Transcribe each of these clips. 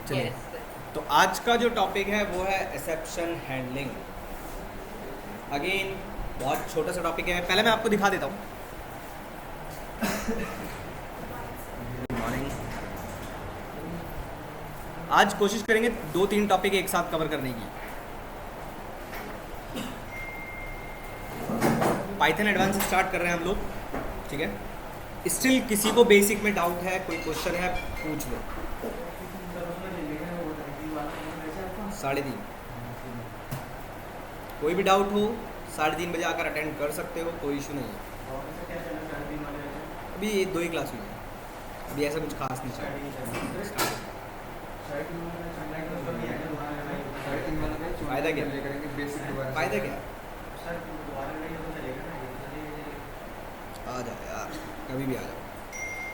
चलिए, तो आज का जो टॉपिक है वो है एक्सेप्शन हैंडलिंग। अगेन बहुत छोटा सा टॉपिक है, पहले मैं आपको दिखा देता हूँ। Good morning. आज कोशिश करेंगे 2-3 टॉपिक एक साथ कवर करने की। पाइथन एडवांस स्टार्ट कर रहे हैं हम लोग, ठीक है। स्टिल किसी को बेसिक में डाउट है, कोई क्वेश्चन है, पूछ लो। 3:30 कोई भी डाउट हो 3:30 बजे आकर अटेंड कर सकते हो, कोई इशू नहीं है। अभी 2 ही क्लास हुई है, अभी ऐसा कुछ खास नहीं चल रहा। फ़ायदा क्या, फ़ायदा क्या? आ जाओ यार, कभी भी आ जाओ।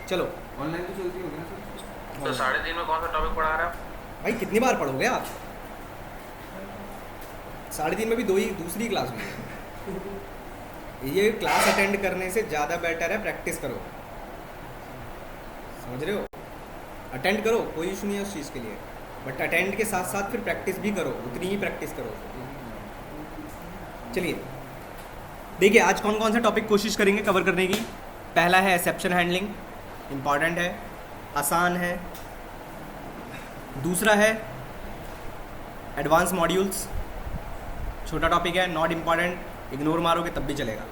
चलो, ऑनलाइन तो चलती होगी ना सर? तो 3:30 में कौन सा टॉपिक पढ़ा रहे हैं आप? भाई कितनी बार पढ़ोगे आप? 3:30 में भी दूसरी क्लास हुई है। ये क्लास अटेंड करने से ज़्यादा बेटर है प्रैक्टिस करो, समझ रहे हो? अटेंड करो, कोई इशू नहीं है उस चीज़ के लिए, बट अटेंड के साथ साथ फिर प्रैक्टिस भी करो, उतनी ही प्रैक्टिस करो। चलिए देखिए, आज कौन कौन सा टॉपिक कोशिश करेंगे कवर करने की। पहला है एक्सेप्शन हैंडलिंग, इम्पॉर्टेंट है, आसान है। दूसरा है एडवांस मॉड्यूल्स, छोटा टॉपिक है, नॉट इम्पॉर्टेंट, इग्नोर मारोगे तब भी चलेगा।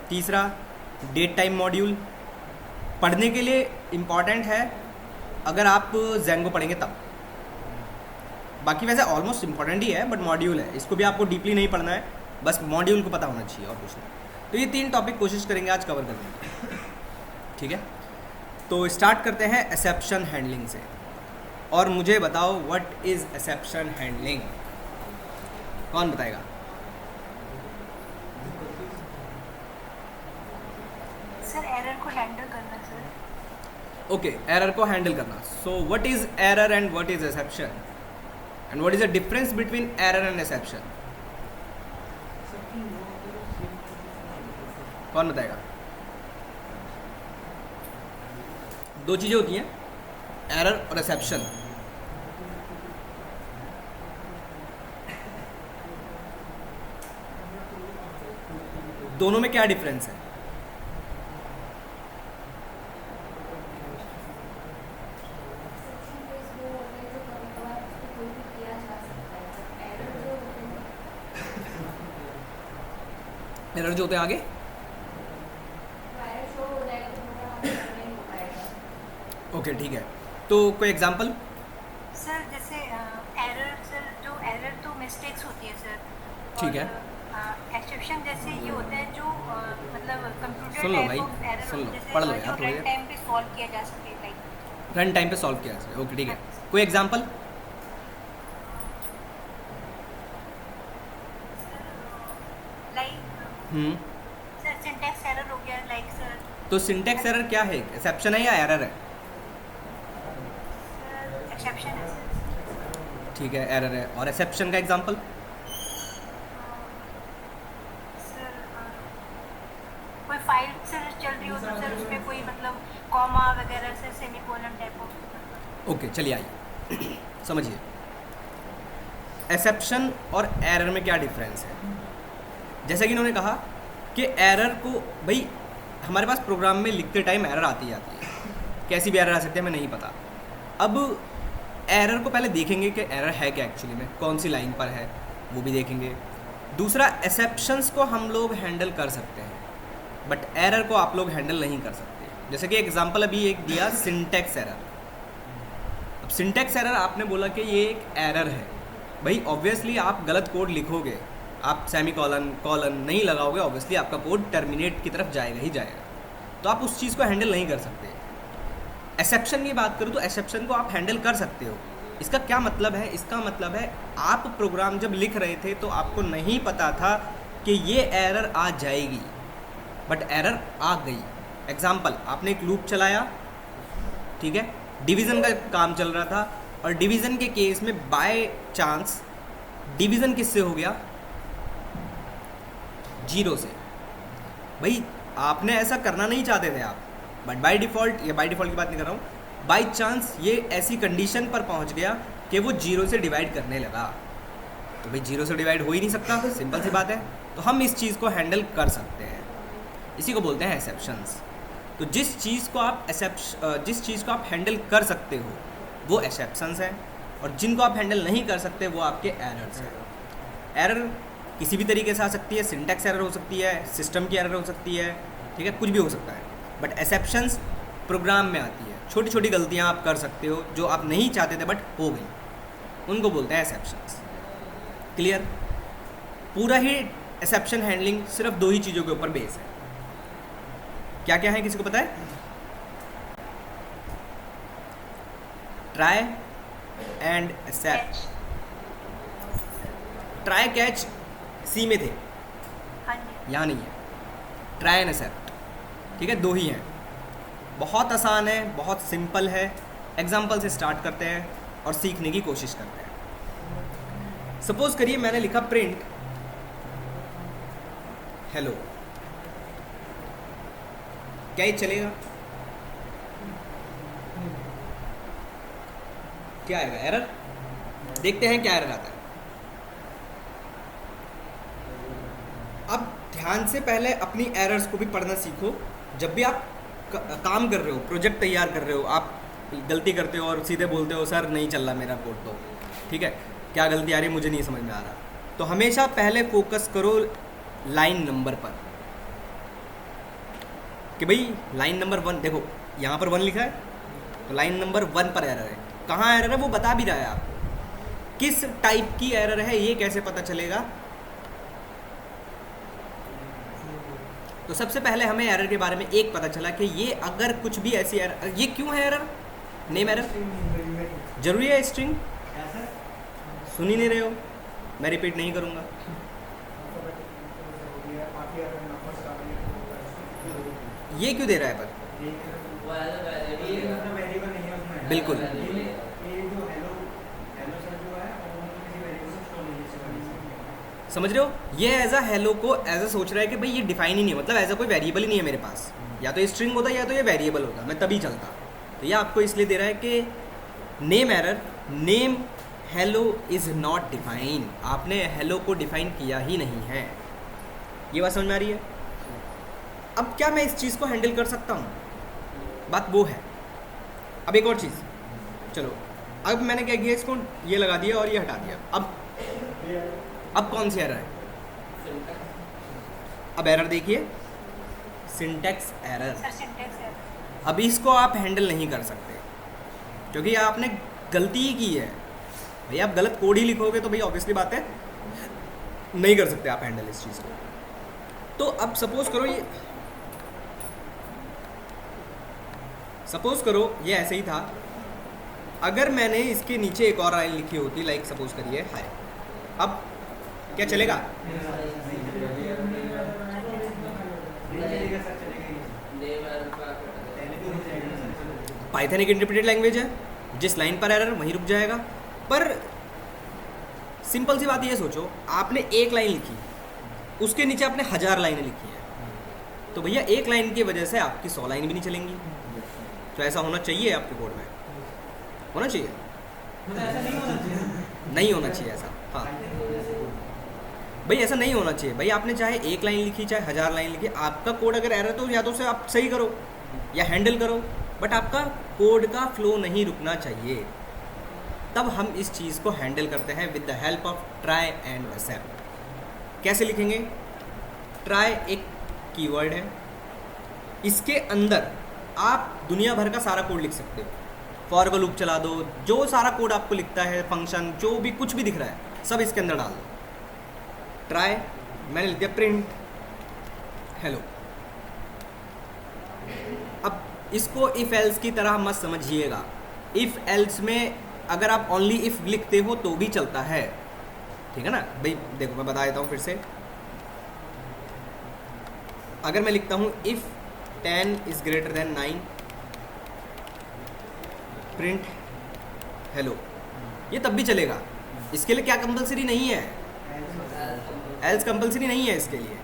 तीसरा डेट टाइम मॉड्यूल, पढ़ने के लिए इम्पॉर्टेंट है अगर आप ज़ेंगो पढ़ेंगे तब। बाकी वैसे ऑलमोस्ट इम्पॉर्टेंट ही है, बट मॉड्यूल है, इसको भी आपको डीपली नहीं पढ़ना है, बस मॉड्यूल को पता होना चाहिए और कुछ नहीं। तो ये 3 टॉपिक कोशिश करेंगे आज कवर करने की, ठीक है। तो स्टार्ट करते हैं एक्सेप्शन हैंडलिंग से। और मुझे बताओ व्हाट इज़ एक्सेप्शन हैंडलिंग, कौन बताएगा? सर एरर को हैंडल करना सर। ओके, एरर को हैंडल करना। So what is error and what is exception and what is the difference between error and exception? कौन बताएगा? 2 चीज़ें होती हैं, एरर और एक्सेप्शन। दोनों में क्या डिफरेंस है? एरर जो होते हैं आगे, ओके ठीक है। तो कोई एग्जांपल? सर जैसे एरर सर, जो एरर तो मिस्टेक्स होती है सर, ठीक है। एक्सेप्शन जैसे ये होते हैं जो मतलब कंप्यूटर सुन लो टाइप भाई, ऑफ एरर सुन लो, जैसे पढ़ लो जो यार थोड़ी रन देर। टाइम पे सॉल्व किया जा सके, लाइक रन टाइम पे सॉल्व किया जाए, ओके ठीक है। कोई example? Like sir syntax error हो गया, लाइक सर तो सिंटैक्स एरर क्या है, एक्सेप्शन है या एरर है? एक्सेप्शन है सर। ठीक है, एरर है। और एक्सेप्शन का एग्जांपल? सर कोई फाइल सर चल रही हो तो सर उसमें कोई मतलब कॉमा वगैरह से सेमीकोलन टाइप ऑफ। ओके चलिए आइए समझिए, एक्सेप्शन और एरर में क्या डिफरेंस है। जैसा कि इन्होंने कहा कि एरर को, भाई हमारे पास प्रोग्राम में लिखते टाइम एरर आती जाती है, कैसी भी एरर आ सकती है, हमें नहीं पता। अब एरर को पहले देखेंगे कि एरर है क्या एक्चुअली में, कौन सी लाइन पर है, वो भी देखेंगे। दूसरा, एक्सेप्शंस को हम लोग हैंडल कर सकते हैं, बट एरर को आप लोग हैंडल नहीं कर सकते। जैसे कि एग्जांपल अभी एक दिया, सिंटैक्स एरर। अब सिंटैक्स एरर आपने बोला कि ये एक एरर है, भाई ऑब्वियसली आप गलत कोड लिखोगे, आप सेमीकोलन कॉलन नहीं लगाओगे, ऑब्वियसली आपका कोड टर्मिनेट की तरफ जाएगा ही जाएगा, तो आप उस चीज़ को हैंडल नहीं कर सकते। एक्सेप्शन की बात करूँ तो एक्सेप्शन को आप हैंडल कर सकते हो। इसका क्या मतलब है? इसका मतलब है आप प्रोग्राम जब लिख रहे थे तो आपको नहीं पता था कि ये एरर आ जाएगी, बट एरर आ गई। एग्जाम्पल, आपने एक लूप चलाया, ठीक है, डिवीज़न का काम चल रहा था, और डिवीज़न के केस में बाय चांस डिवीज़न किससे हो गया? 0 से। भाई आपने ऐसा करना नहीं चाहते थे आप, बट बाय डिफ़ॉल्ट, या बाय डिफ़ॉल्ट की बात नहीं कर रहा हूँ, बाई चांस ये ऐसी कंडीशन पर पहुंच गया कि वो 0 से डिवाइड करने लगा, तो भाई 0 से डिवाइड हो ही नहीं सकता, सिंपल सी बात है। तो हम इस चीज़ को हैंडल कर सकते हैं, इसी को बोलते हैं एक्सेप्शंस। तो जिस चीज़ को आप हैंडल कर सकते हो वो एक्सेप्शंस हैं, और जिनको आप हैंडल नहीं कर सकते वो आपके एरर्स हैं। एरर किसी भी तरीके से आ सकती है, सिंटैक्स एरर हो सकती है, सिस्टम की एरर हो सकती है, ठीक है, कुछ भी हो सकता है। बट एक्सेप्शंस प्रोग्राम में आती है, छोटी छोटी गलतियाँ आप कर सकते हो जो आप नहीं चाहते थे बट हो गई, उनको बोलते हैं एक्सेप्शंस। क्लियर? पूरा ही एक्सेप्शन हैंडलिंग सिर्फ 2 ही चीज़ों के ऊपर बेस है। क्या क्या है, किसी को पता है? Try and except. Try catch C में थे, हाँ जी। यहाँ नहीं है। ट्राई एंड एक्सेप्ट, ठीक है, 2 ही हैं। बहुत आसान है, बहुत सिंपल है। एग्जाम्पल से स्टार्ट करते हैं और सीखने की कोशिश करते हैं। सपोज करिए मैंने लिखा प्रिंट हेलो, क्या ये चलेगा? क्या आएगा? एरर। देखते हैं क्या एरर आता है। अब ध्यान से पहले अपनी एरर्स को भी पढ़ना सीखो। जब भी आप काम कर रहे हो, प्रोजेक्ट तैयार कर रहे हो, आप गलती करते हो और सीधे बोलते हो सर नहीं चल रहा मेरा कोड, तो ठीक है, क्या गलती आ रही है मुझे नहीं समझ में आ रहा, तो हमेशा पहले फोकस करो लाइन नंबर पर, कि भाई लाइन नंबर 1, देखो यहाँ पर 1 लिखा है, तो लाइन नंबर 1 पर एरर है। कहाँ एरर है वो बता भी रहा है आपको। किस टाइप की एरर है ये कैसे पता चलेगा? तो सबसे पहले हमें एरर के बारे में एक पता चला कि ये अगर कुछ भी ऐसी एरर, ये क्यों है एरर? नेम एरर जरूरी है? स्ट्रिंग सुन ही नहीं रहे हो, मैं रिपीट नहीं करूँगा। ये क्यों दे रहा है पर? बिल्कुल, समझ रहे हो? ये एज अ हेलो को एज अ सोच रहा है कि भाई ये डिफाइन ही नहीं है, मतलब एज अ कोई वेरिएबल ही नहीं है मेरे पास, या तो ये स्ट्रिंग होता या तो ये वेरिएबल होता, मैं तभी चलता। तो ये आपको इसलिए दे रहा है कि name error, name hello is not define, आपने हेलो को डिफाइन किया ही नहीं है। ये बात समझ में आ रही है? अब क्या मैं इस चीज़ को हैंडल कर सकता हूँ? बात वो है। अब एक और चीज़, चलो अब मैंने क्या किया, इसको ये लगा दिया और ये हटा दिया। अब कौन सी एरर है? अब एरर देखिए, सिंटैक्स एरर। अब इसको आप हैंडल नहीं कर सकते क्योंकि आपने गलती ही की है। भाई आप गलत कोड ही लिखोगे तो भाई ऑब्वियसली बात है नहीं कर सकते आप हैंडल इस चीज़ को। तो अब सपोज करो ये ऐसे ही था। अगर मैंने इसके नीचे एक और लाइन लिखी होती, लाइक सपोज करिए हाय, अब क्या चलेगा? पाइथन एक इंटरप्रेटेड लैंग्वेज है, जिस लाइन पर एरर वहीं रुक जाएगा। पर सिंपल सी बात ये सोचो, आपने एक लाइन लिखी, उसके नीचे आपने 1000 लाइनें लिखी हैं, तो भैया एक लाइन की वजह से आपकी 100 लाइन भी नहीं चलेंगी। तो ऐसा होना चाहिए आपके कोड में, होना चाहिए? नहीं होना चाहिए ऐसा। हाँ भाई ऐसा नहीं होना चाहिए। भाई आपने चाहे एक लाइन लिखी चाहे 1000 लाइन लिखी, आपका कोड अगर एरर तो या तो उसे आप सही करो या हैंडल करो, बट आपका कोड का फ्लो नहीं रुकना चाहिए। तब हम इस चीज़ को हैंडल करते हैं with the help of try and except. कैसे लिखेंगे? ट्राई एक कीवर्ड है, इसके अंदर आप दुनिया भर का सारा कोड लिख सकते हो। फॉर का लूप चला दो, जो सारा कोड आपको लिखता है, फंक्शन जो भी कुछ भी दिख रहा है सब इसके अंदर डाल दो। ट्राई, मैंने लिख दिया प्रिंट हेलो। अब इसको इफ एल्स की तरह मत समझिएगा। इफ एल्स में अगर आप ओनली इफ लिखते हो तो भी चलता है, ठीक है ना भाई? देखो मैं बता देता हूँ फिर से। अगर मैं लिखता हूँ if 10 is greater than 9 print hello, ये तब भी चलेगा। इसके लिए क्या कंपलसरी नहीं है? एल्स कंपलसरी नहीं है इसके लिए।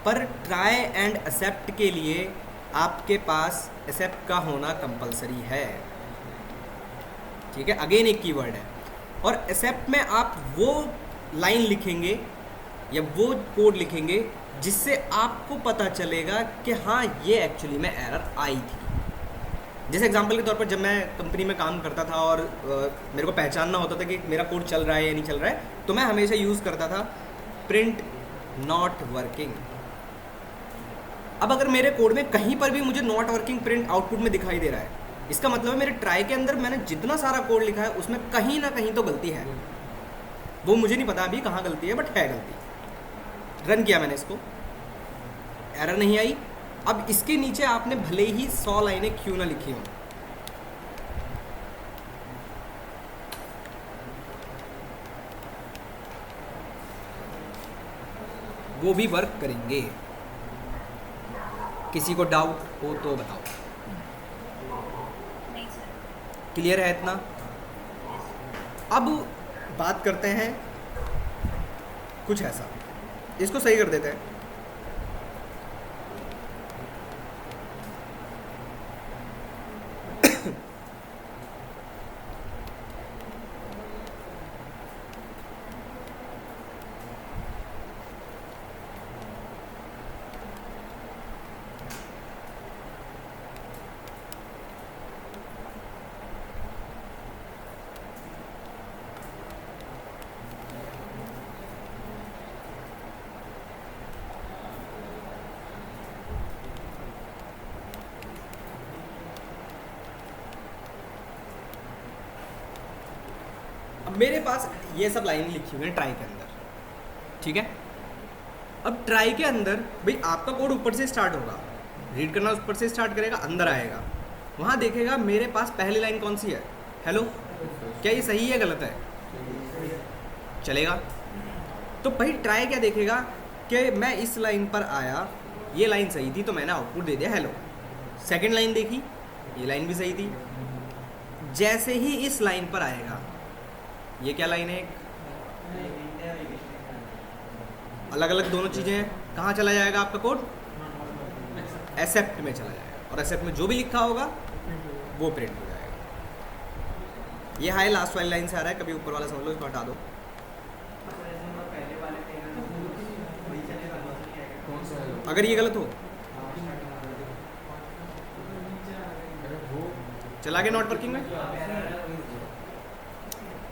पर ट्राई एंड एक्सेप्ट के लिए आपके पास एक्सेप्ट का होना कंपलसरी है। ठीक है, अगेन एक कीवर्ड है। और एक्सेप्ट में आप वो लाइन लिखेंगे या वो कोड लिखेंगे जिससे आपको पता चलेगा कि हाँ ये एक्चुअली में एरर आई थी। जैसे एग्जांपल के तौर पर जब मैं कंपनी में काम करता था और मेरे को पहचानना होता था कि मेरा कोड चल रहा है या नहीं चल रहा है, तो मैं हमेशा यूज़ करता था प्रिंट नॉट वर्किंग। अब अगर मेरे कोड में कहीं पर भी मुझे नॉट वर्किंग प्रिंट आउटपुट में दिखाई दे रहा है, इसका मतलब है मेरे ट्राई के अंदर मैंने जितना सारा कोड लिखा है उसमें कहीं ना कहीं तो गलती है। वो मुझे नहीं पता अभी कहाँ गलती है, बट है गलती। रन किया मैंने इसको, एरर नहीं आई। अब इसके नीचे आपने भले ही 100 लाइनें क्यों ना लिखी हों, वो भी वर्क करेंगे। किसी को डाउट हो तो बताओ। नहीं सर। क्लियर है इतना? अब बात करते हैं कुछ ऐसा, इसको सही कर देते हैं। मेरे पास ये सब लाइनें लिखी हुई हैं ट्राई के अंदर, ठीक है। अब ट्राई के अंदर भाई आपका कोड ऊपर से स्टार्ट होगा, रीड करना ऊपर से स्टार्ट करेगा, अंदर आएगा, वहाँ देखेगा मेरे पास पहली लाइन कौन सी है, हेलो। क्या ये सही है गलत है? चलेगा। तो भाई ट्राई क्या देखेगा कि मैं इस लाइन पर आया, ये लाइन सही थी तो मैंने आउटपुट दे दिया हेलो। सेकेंड लाइन देखी, ये लाइन भी सही थी। जैसे ही इस लाइन पर आएगा, ये क्या लाइन है, अलग अलग दोनों चीज़ें हैं, कहाँ चला जाएगा आपका कोड? एक्सेप्ट में चला जाएगा, और एक्सेप्ट में जो भी लिखा होगा वो प्रिंट हो जाएगा। ये हाई लास्ट वाली लाइन से आ रहा है, कभी ऊपर वाला समझ लो, इसको हटा दो। अगर ये गलत हो चला गया नॉट वर्किंग में,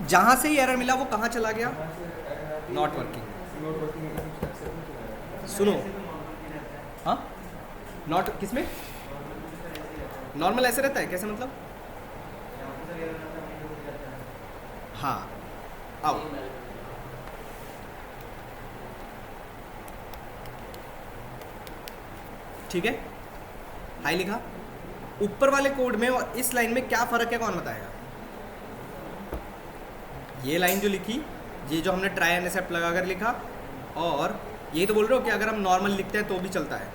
जहां से ही एरर मिला वो कहाँ चला गया? Not working. सुनो, हाँ नॉट किसमें? नॉर्मल ऐसे रहता है, कैसे मतलब? हाँ आओ, ठीक है, हाई लिखा। ऊपर वाले कोड में और इस लाइन में क्या फ़र्क है, कौन बताएगा? ये लाइन जो लिखी, ये जो हमने ट्राई एंड एक्सेप्ट लगा कर लिखा, और ये तो बोल रहे हो कि अगर हम नॉर्मल लिखते हैं तो भी चलता है।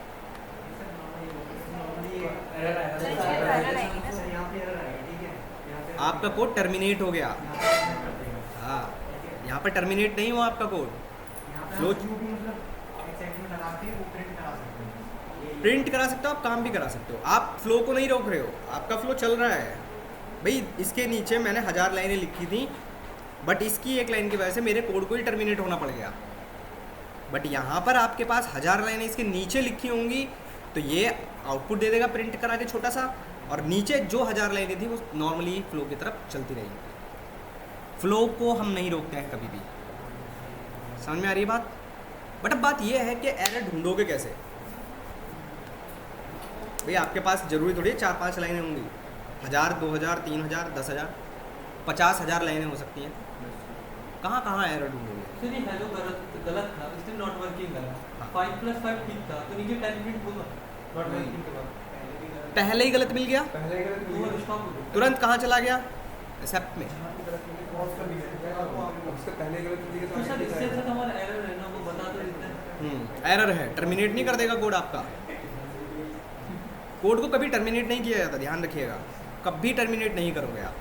आपका कोड टर्मिनेट हो गया। हाँ, यहाँ पर टर्मिनेट नहीं हुआ आपका कोड, फ्लो प्रिंट करा सकते हो, आप काम भी करा सकते हो, आप फ्लो को नहीं रोक रहे हो, आपका फ्लो चल रहा है। भाई इसके नीचे मैंने 1000 लाइनें लिखी थी, बट इसकी एक लाइन की वजह से मेरे कोड को ही टर्मिनेट होना पड़ गया। बट यहाँ पर आपके पास 1000 लाइनें इसके नीचे लिखी होंगी, तो ये आउटपुट दे देगा प्रिंट करा के छोटा सा, और नीचे जो 1000 लाइनें थी वो नॉर्मली फ्लो की तरफ चलती रहेगी। फ्लो को हम नहीं रोकते हैं कभी भी, समझ में आ रही है बात? बट अब बात ये है कि एरर ढूंढोगे कैसे? भाई आपके पास जरूरी थोड़ी 4-5 लाइनें होंगी, 1000, 2000, 3000, 10,000, 50,000 लाइनें हो सकती हैं। कहाँ कहाँ एरर ढूंढोगे? सर ये हेलो गलत था, इसलिए नॉट वर्किंग करा। 5 + 5 ठीक था, तो नीचे 10 प्रिंट होगा नॉट वर्किंग के बाद। पहले ही गलत मिल गया, तो स्टॉप हो गया। तुरंत कहाँ चला गया? एक्सेप्ट में। तो सर इससे अच्छा तो हमारा एरर है ना, वो बता तो देते हैं। एरर है, टर्मिनेट नहीं कर देगा कोड आपका। कोड को कभी टर्मिनेट नहीं किया जाता, ध्यान रखिएगा, कभी टर्मिनेट नहीं करोगे आप।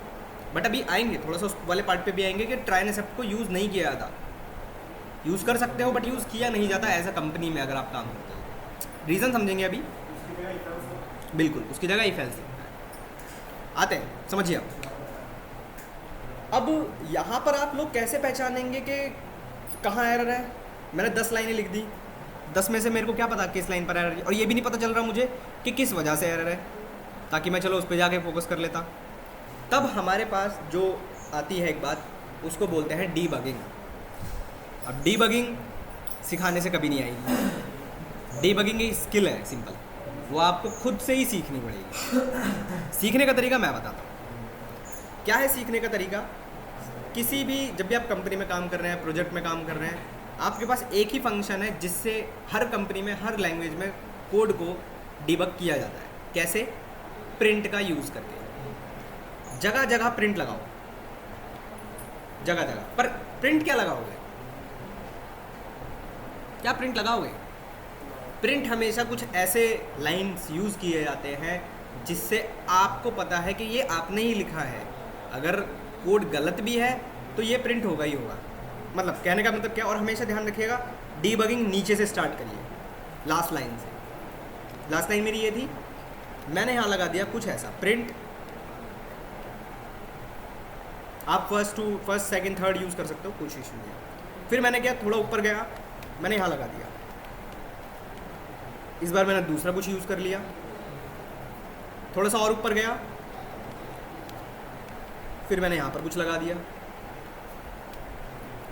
बट अभी आएंगे, थोड़ा सा उस वाले पार्ट पे भी आएंगे कि ट्राई एंड एक्सेप्ट को यूज़ नहीं किया जाता। यूज़ कर सकते हो बट यूज़ किया नहीं जाता एज अ कंपनी में अगर आप काम करते हो। रीज़न समझेंगे अभी, बिल्कुल उसकी जगह इफ एल्स आते हैं, समझिए आप। अब यहाँ पर आप लोग कैसे पहचानेंगे कि कहाँ एरर है? मैंने 10 लाइनें लिख दी, 10 में से मेरे को क्या पता किस लाइन पर एरर है, और ये भी नहीं पता चल रहा मुझे कि किस वजह से एरर है, ताकि मैं चलो उस पर जाके फोकस कर लेता। तब हमारे पास जो आती है एक बात, उसको बोलते हैं डीबगिंग। अब डीबगिंग सिखाने से कभी नहीं आएगी। डीबगिंग एक स्किल है सिंपल, वो आपको खुद से ही सीखनी पड़ेगी। सीखने का तरीका मैं बताता हूँ। क्या है सीखने का तरीका? किसी भी, जब भी आप कंपनी में काम कर रहे हैं, प्रोजेक्ट में काम कर रहे हैं, आपके पास एक ही फंक्शन है जिससे हर कंपनी में, हर लैंग्वेज में कोड को डिबग किया जाता है। कैसे? प्रिंट का यूज़ करके। जगह जगह प्रिंट लगाओ, जगह जगह। पर प्रिंट क्या लगाओगे? क्या प्रिंट लगाओगे? प्रिंट हमेशा कुछ ऐसे लाइन्स यूज़ किए जाते हैं जिससे आपको पता है कि ये आपने ही लिखा है। अगर कोड गलत भी है तो ये प्रिंट होगा ही होगा। मतलब कहने का मतलब क्या? और हमेशा ध्यान रखिएगा, डीबगिंग नीचे से स्टार्ट करिए, लास्ट लाइन से। लास्ट लाइन मेरी ये थी, मैंने यहाँ लगा दिया कुछ ऐसा, प्रिंट। आप फर्स्ट सेकंड थर्ड यूज़ कर सकते हो, कुछ इशू नहीं है। फिर मैंने क्या, थोड़ा ऊपर गया, मैंने यहाँ लगा दिया। इस बार मैंने दूसरा कुछ यूज़ कर लिया, थोड़ा सा और ऊपर गया, फिर मैंने यहाँ पर कुछ लगा दिया,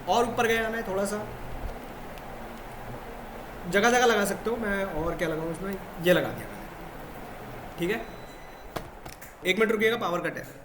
और ऊपर गया मैं थोड़ा सा, जगह जगह लगा सकते हो। मैं और क्या लगाऊँ इसमें, ये लगा दिया मैंने। ठीक है, 1 मिनट रुकिएगा, पावर कट है।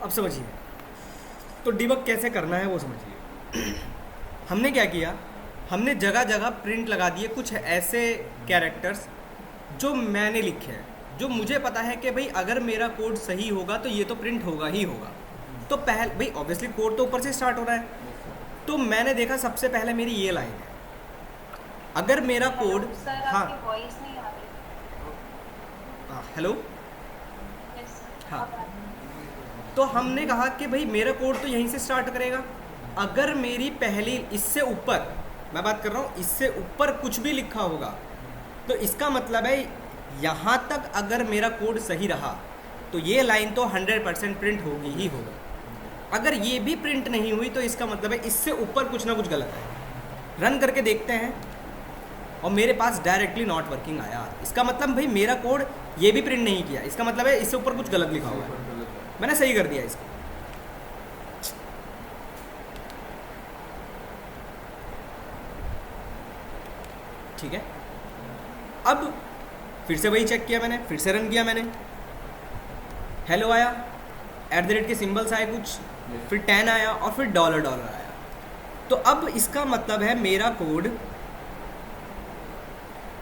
अब समझिए, तो डिबग कैसे करना है वो समझिए। हमने क्या किया, हमने जगह जगह प्रिंट लगा दिए कुछ ऐसे कैरेक्टर्स जो मैंने लिखे हैं, जो मुझे पता है कि भाई अगर मेरा कोड सही होगा तो ये तो प्रिंट होगा ही होगा। तो पहले भाई ऑब्वियसली कोड तो ऊपर से स्टार्ट हो रहा है, तो मैंने देखा सबसे पहले मेरी ये लाइन है, अगर मेरा कोड, सर हाँ आपकी वॉइस नहीं आ रही। हाँ हेलो, यस हाँ। अब आ रही। तो हमने कहा कि भाई मेरा कोड तो यहीं से स्टार्ट करेगा, अगर मेरी पहली इससे ऊपर, मैं बात कर रहा हूँ इससे ऊपर कुछ भी लिखा होगा तो इसका मतलब है यहाँ तक अगर मेरा कोड सही रहा तो ये लाइन तो 100% प्रिंट होगी ही होगी। अगर ये भी प्रिंट नहीं हुई तो इसका मतलब है इससे ऊपर कुछ ना कुछ गलत है। रन करके देखते हैं और मेरे पास डायरेक्टली नॉट वर्किंग आया, इसका मतलब भाई मेरा कोड ये भी प्रिंट नहीं किया, इसका मतलब है इससे ऊपर कुछ गलत लिखा हुआ है, मैंने सही कर दिया इसको। ठीक है, अब फिर से वही चेक किया मैंने, फिर से रन किया मैंने, हेलो आया, @ के सिंबल्स आए कुछ, फिर 10 आया और फिर $$ आया। तो अब इसका मतलब है मेरा कोड,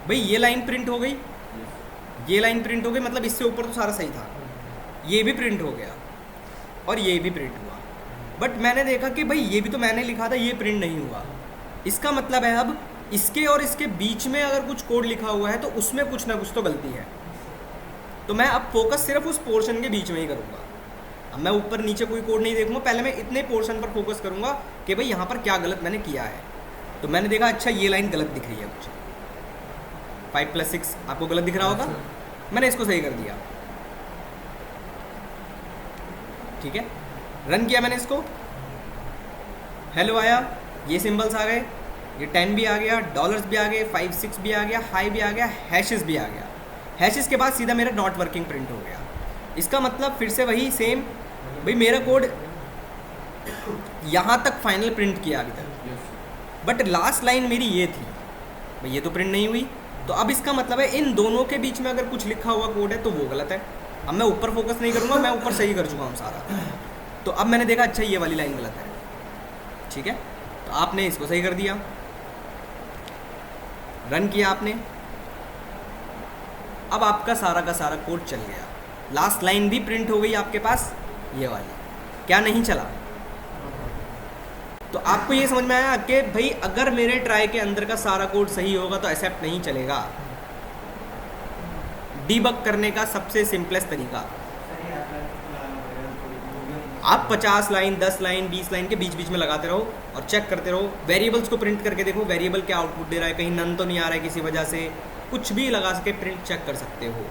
भाई ये लाइन प्रिंट हो गई, ये लाइन प्रिंट हो गई, मतलब इससे ऊपर तो सारा सही था, ये भी प्रिंट हो गया और ये भी प्रिंट हुआ। बट मैंने देखा कि भाई ये भी तो मैंने लिखा था, ये प्रिंट नहीं हुआ। इसका मतलब है अब इसके और इसके बीच में अगर कुछ कोड लिखा हुआ है तो उसमें कुछ ना कुछ तो गलती है। तो मैं अब फोकस सिर्फ उस पोर्शन के बीच में ही करूँगा, अब मैं ऊपर नीचे कोई कोड नहीं देखूँगा, पहले मैं इतने पोर्शन पर फोकस करूँगा कि भाई यहाँ पर क्या गलत मैंने किया है। तो मैंने देखा अच्छा ये लाइन गलत दिख रही है मुझे, 5 + 6 आपको गलत दिख रहा होगा, मैंने इसको सही कर दिया। ठीक है, रन किया मैंने इसको, हेलो आया, ये सिंबल्स आ गए, ये 10 भी आ गया, डॉलर्स भी आ गए, 5 6 भी आ गया, हाई भी आ गया, हैशेस भी आ गया। हैशेस के बाद सीधा मेरा नॉट वर्किंग प्रिंट हो गया। इसका मतलब फिर से वही सेम, भाई मेरा कोड यहाँ तक फाइनल प्रिंट किया अभी तक, बट लास्ट लाइन मेरी ये थी, भाई ये तो प्रिंट नहीं हुई। तो अब इसका मतलब है इन दोनों के बीच में अगर कुछ लिखा हुआ कोड है तो वो गलत है। अब मैं ऊपर फोकस नहीं करूँगा, मैं ऊपर सही कर चुका हूँ सारा। तो अब मैंने देखा अच्छा ये वाली लाइन गलत है, ठीक है, तो आपने इसको सही कर दिया, रन किया आपने, अब आपका सारा का सारा कोड चल गया, लास्ट लाइन भी प्रिंट हो गई आपके पास, ये वाली। क्या नहीं चला? तो आपको ये समझ में आया कि भाई अगर मेरे ट्राई के अंदर का सारा कोड सही होगा तो एक्सेप्ट नहीं चलेगा। डीबग करने का सबसे सिंपलेस्ट तरीका, आप 50 लाइन 10 लाइन 20 लाइन के बीच बीच में लगाते रहो और चेक करते रहो, वेरिएबल्स को प्रिंट करके देखो वेरिएबल क्या आउटपुट दे रहा है, कहीं नन तो नहीं आ रहा है किसी वजह से, कुछ भी लगा सके प्रिंट चेक कर सकते हो,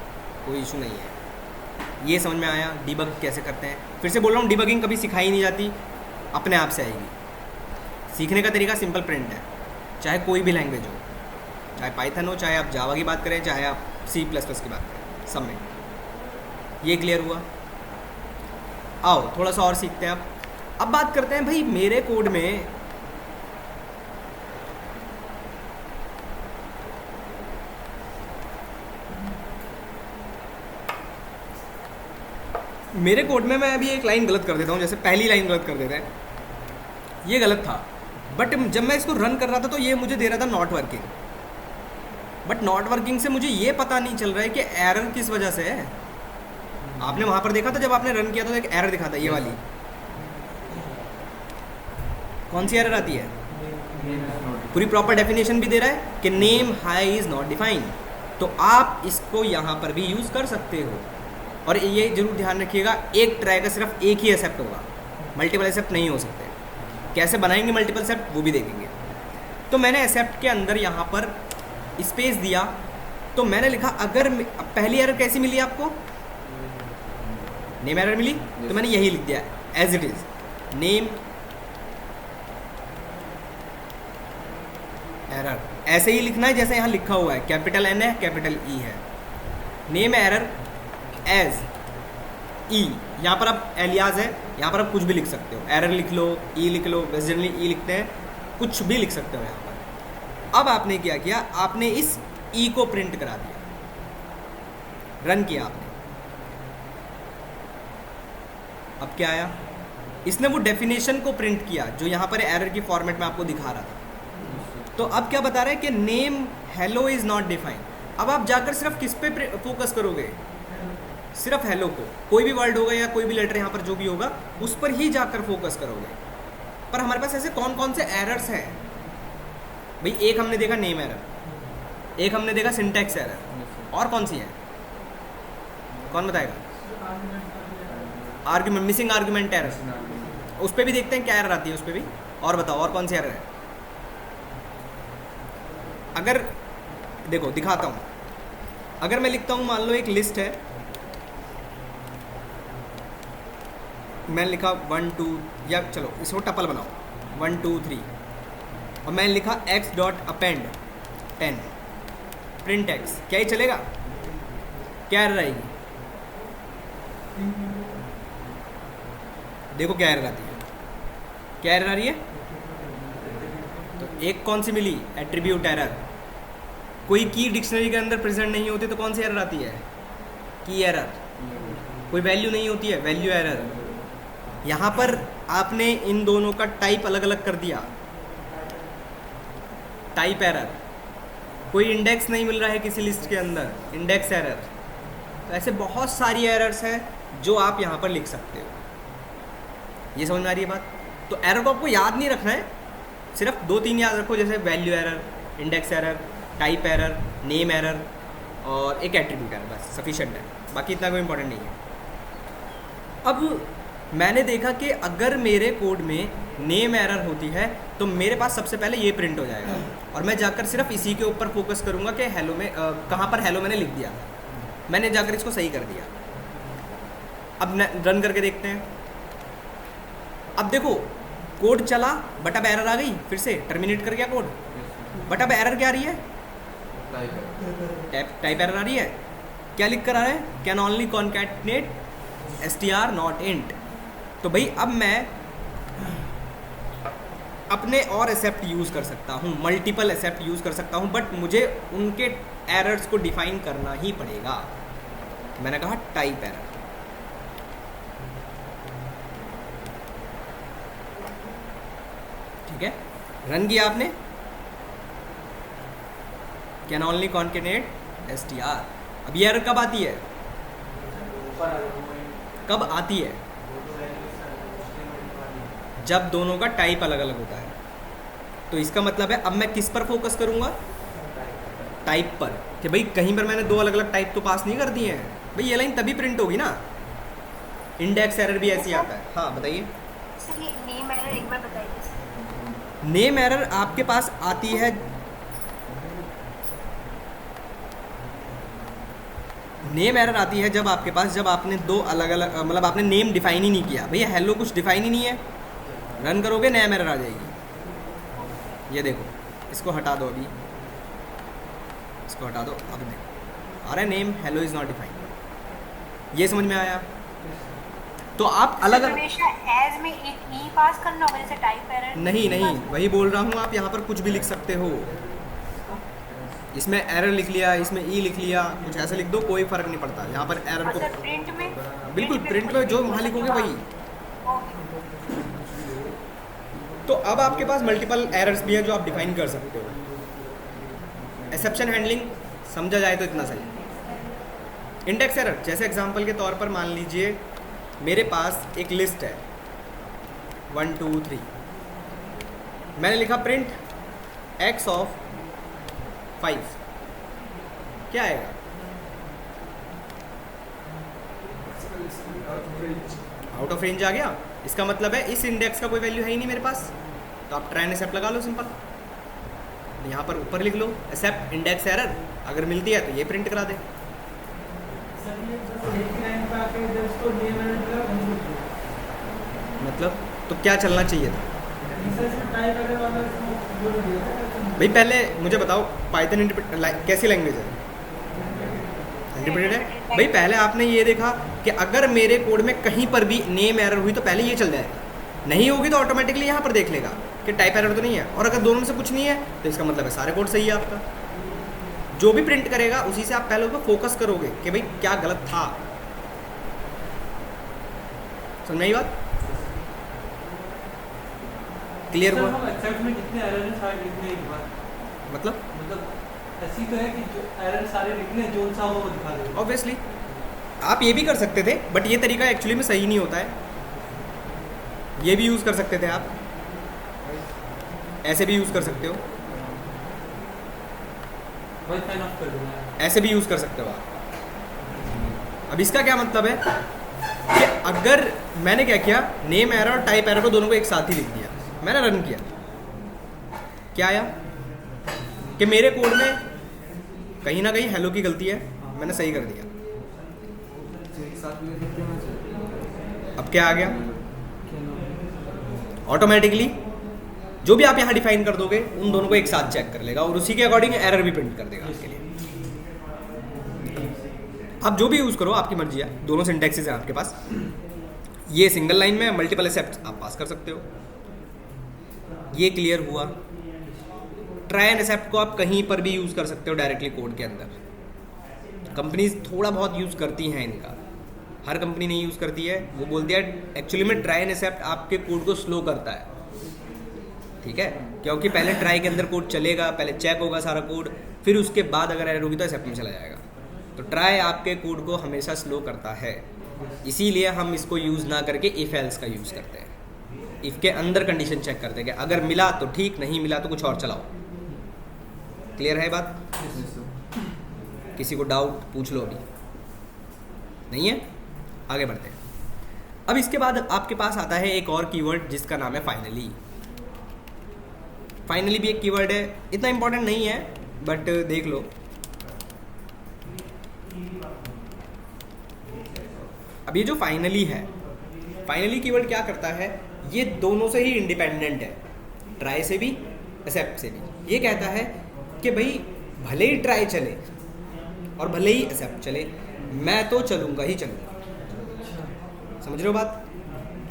कोई इशू नहीं है। ये समझ में आया डीबग कैसे करते हैं। फिर से बोल रहा हूँ, डीबगिंग कभी सिखाई नहीं जाती, अपने आप से आएगी। सीखने का तरीका सिंपल प्रिंट है, चाहे कोई भी लैंग्वेज हो, चाहे पाइथन हो, चाहे आप जावा की बात करें, चाहे आप C++ की बात करें, सब में। ये क्लियर हुआ? आओ थोड़ा सा और सीखते हैं। अब बात करते हैं भाई मेरे कोड में मैं अभी एक लाइन गलत कर देता हूँ, जैसे पहली लाइन गलत कर देते हैं, ये गलत था, बट जब मैं इसको रन कर रहा था तो ये मुझे दे रहा था not working, but not working से मुझे ये पता नहीं चल रहा है कि एरर किस वजह से है। आपने वहाँ पर देखा था जब आपने रन किया था तो एक एरर दिखा था, ये वाली कौन सी एरर आती है? पूरी प्रॉपर डेफिनेशन भी दे रहा है कि name high is not defined, तो आप इसको यहाँ पर भी यूज़ कर सकते हो। और ये जरूर ध्यान रखिएगा, एक ट्राई का सिर्फ एक ही एक्सेप्ट होगा, मल्टीपल एक्सेप्ट नहीं हो सकते। कैसे बनाएंगे मल्टीपल एक्सेप्ट वो भी देखेंगे। तो मैंने एक्सेप्ट के अंदर यहाँ पर स्पेस दिया, तो मैंने लिखा अगर पहली एरर कैसी मिली आपको? नेम एरर मिली, तो मैंने यही लिख दिया as it is, name error. ऐसे ही लिखना है जैसे यहाँ लिखा हुआ है, कैपिटल N है, कैपिटल E है। नेम एरर एज E, यहाँ पर आप एलियाज है, यहाँ पर आप कुछ भी लिख सकते हो, एरर लिख लो, E लिख लो, वैसे जनरली E लिखते हैं, कुछ भी लिख सकते हो यहाँ पर। अब आपने क्या किया, आपने इस E को प्रिंट करा दिया, रन किया आपने, अब क्या आया, इसने वो डेफिनेशन को प्रिंट किया जो यहाँ पर एरर की फॉर्मेट में आपको दिखा रहा था। तो अब क्या बता रहा है कि name hello is not defined. अब आप जाकर सिर्फ किस पे फोकस करोगे, सिर्फ हेलो को, कोई भी वर्ड होगा या कोई भी लेटर यहाँ पर जो भी होगा उस पर ही जाकर फोकस करोगे। पर हमारे पास ऐसे कौन कौन से एरर्स हैं भाई, एक हमने देखा नेम एरर, एक हमने देखा सिंटैक्स एरर, और कौन सी है, कौन बताएगा? आर्ग्यूमेंट, मिसिंग आर्ग्यूमेंट एरर, उस पर भी देखते हैं क्या एरर आती है उस पर भी। और बताओ और कौन सी एरर है? अगर देखो दिखाता हूँ, अगर मैं लिखता हूँ मान लो एक लिस्ट है, मैं लिखा 1 2 या चलो इसको टपल बनाओ 1 2 3 और मैं लिखा x dot append 10 print x, क्या ही चलेगा? क्या एरर आएगी? देखो क्या एरर आती है, क्या एरर आ रही है? तो एक कौन सी मिली? Attribute error. कोई की डिक्शनरी के अंदर प्रेजेंट नहीं होती तो कौन सी एरर आती है? की एरर। कोई वैल्यू नहीं होती है, वैल्यू एरर। यहाँ पर आपने इन दोनों का टाइप अलग अलग कर दिया, टाइप एरर। कोई इंडेक्स नहीं मिल रहा है किसी लिस्ट के अंदर, इंडेक्स एरर। तो ऐसे बहुत सारी एरर्स हैं जो आप यहाँ पर लिख सकते हो। ये समझ में आ रही है बात? तो एरर को आपको याद नहीं रखना है, सिर्फ 2-3 याद रखो, जैसे value error, index error, type error, name error और एक एट्रीब्यूट एरर, बस सफिशिएंट है, बाकी इतना कोई इंपॉर्टेंट नहीं है। अब मैंने देखा कि अगर मेरे कोड में नेम एरर होती है तो मेरे पास सबसे पहले ये प्रिंट हो जाएगा और मैं जाकर सिर्फ इसी के ऊपर फोकस करूँगा कि हेलो में कहाँ पर हेलो मैंने लिख दिया, मैंने जाकर इसको सही कर दिया। अब रन करके देखते हैं। अब देखो कोड चला बट अब एरर आ गई, फिर से टर्मिनेट कर गया कोड, बट अब एरर क्या आ रही है? टाइप एरर आ रही है। क्या लिख कर आ रहा है? Can only concatenate str not int. तो भाई अब मैं अपने और एक्सेप्ट यूज़ कर सकता हूँ, मल्टीपल एक्सेप्ट यूज़ कर सकता हूँ, बट मुझे उनके एरर्स को डिफाइन करना ही पड़ेगा। मैंने कहा टाइप एरर। ठीक है, रन किया आपने, कैन ओनली कॉन्केटेनेट str। अब ये एरर कब आती है? कब आती है? जब दोनों का टाइप अलग अलग होता है। तो इसका मतलब है अब मैं किस पर फोकस करूंगा? टाइप पर, कि भाई कहीं पर मैंने 2 अलग अलग टाइप तो पास नहीं कर दिए हैं। भाई ये लाइन तभी प्रिंट होगी ना। इंडेक्स एरर भी ऐसे ही आता है। हाँ बताइए सर, ये नेम एरर एक बार बताइए। नेम एरर आपके पास आती है, नेम एरर आती है जब आपके पास, जब आपने 2 अलग अलग, मतलब आपने नेम डिफाइन ही नहीं किया। भैया हेलो कुछ डिफाइन ही नहीं है, रन करोगे नेम एरर आ जाएगी। ये देखो, इसको हटा दो, अभी इसको हटा दो, अब देखो आ रहा है name hello is not defined. ये समझ में आया? तो आप अलग अलग एज में एक ई पास करना होगा, जैसे टाइप एरर। नहीं नहीं, वही बोल रहा हूँ, आप यहाँ पर कुछ भी लिख सकते हो। इसमें एरर लिख लिया, इसमें ई लिख लिया, कुछ ऐसा लिख दो, कोई फर्क नहीं पड़ता। यहाँ पर एरर को प्रिंट में, बिल्कुल प्रिंट में जो वहाँ लिखोगे वही। तो अब आपके पास मल्टीपल एरर्स भी हैं जो आप डिफाइन कर सकते हो। एक्सेप्शन हैंडलिंग समझा जाए तो इतना सही। इंडेक्स एरर, जैसे एग्जांपल के तौर पर मान लीजिए मेरे पास एक लिस्ट है 1 2 3, मैंने लिखा प्रिंट x ऑफ 5, क्या आएगा? आउट ऑफ रेंज आ गया। इसका मतलब है इस इंडेक्स का कोई वैल्यू है ही नहीं मेरे पास, तो आप ट्राई एंड एक्सेप्ट लगा लो, सिंपल। यहाँ पर ऊपर लिख लो एक्सेप्ट इंडेक्स एरर, अगर मिलती है तो ये प्रिंट करा दे। मतलब तो क्या चलना चाहिए था भाई? पहले मुझे बताओ पाइथन कैसी लैंग्वेज है? इंटरप्रेटेड है भाई। पहले आपने ये देखा कि अगर मेरे कोड में कहीं पर भी नेम एरर हुई तो पहले ये चल जाएगा, नहीं होगी तो ऑटोमेटिकली यहाँ पर देख लेगा कि टाइप एरर तो नहीं है। और अगर दोनों में से कुछ नहीं है तो इसका मतलब है सारे कोड सही है आपका। जो भी प्रिंट करेगा उसी से आप पहले उस पर फोकस करोगे कि भाई क्या गलत था। समझ में आई बात? क्लियर सर हुआ? हम एक्सेप्ट में कितने एरर हैं सारे लिखने एक बार, मतलब ऐसी तो है कि जो एरर सारे लिखने हैं, जो सा हो वो दिखा देगा। ऑब्वियसली आप ये भी कर सकते थे, बट ये तरीका एक्चुअली में सही नहीं होता है। ये भी यूज़ कर सकते थे आप, ऐसे भी यूज़ कर सकते हो, वही साइन ऑफ कर दूंगा। ऐसे भी यूज़ कर सकते हो आप। अब इसका क्या मतलब है कि अगर मैंने क्या किया, नेम एरर और टाइप एरर को दोनों को एक साथ ही लिख दिया, मैंने रन किया, क्या आया कि मेरे कोड में कहीं ना कहीं हेलो की गलती है, मैंने सही कर दिया। अब क्या आ गया, ऑटोमेटिकली जो भी आप यहाँ डिफाइन कर दोगे उन दोनों को एक साथ चेक कर लेगा और उसी के अकॉर्डिंग एरर भी प्रिंट कर देगा आपके लिए। आप जो भी यूज़ करो, आपकी मर्जी है, दोनों सिंटैक्सेस हैं आपके पास। ये सिंगल लाइन में मल्टीपल एक्सेप्ट आप पास कर सकते हो। ये क्लियर हुआ। ट्राई एंड एक्सेप्ट को आप कहीं पर भी यूज़ कर सकते हो डायरेक्टली कोड के अंदर। कंपनीज थोड़ा बहुत यूज़ करती हैं इनका, हर कंपनी नहीं यूज़ करती है। वो बोलती है एक्चुअली में ट्राई एंड एक्सेप्ट आपके कोड को स्लो करता है, ठीक है, क्योंकि पहले ट्राई के अंदर कोड चलेगा, पहले चेक होगा सारा कोड, फिर उसके बाद अगर एरर होगी तो एक्सेप्ट में चला जाएगा। तो ट्राई आपके कोड को हमेशा स्लो करता है, इसीलिए हम इसको यूज़ ना करके इफ एल्स का यूज़ करते हैं। इफ के अंदर कंडीशन चेक करते हैं कि अगर मिला तो ठीक, नहीं मिला तो कुछ और चलाओ। क्लियर है बात? किसी को डाउट पूछ लो, अभी नहीं है? आगे बढ़ते हैं। अब इसके बाद आपके पास आता है एक और कीवर्ड जिसका नाम है फाइनली। फाइनली भी एक कीवर्ड है, इतना इंपॉर्टेंट नहीं है बट देख लो। अब ये जो फाइनली है, फाइनली कीवर्ड क्या करता है, ये दोनों से ही इंडिपेंडेंट है, ट्राई से भी एक्सेप्ट से भी। ये कहता है कि भाई भले ही ट्राई चले और भले ही एक्सेप्ट चले, मैं तो चलूँगा ही चलूँगा। समझ रहे हो बात?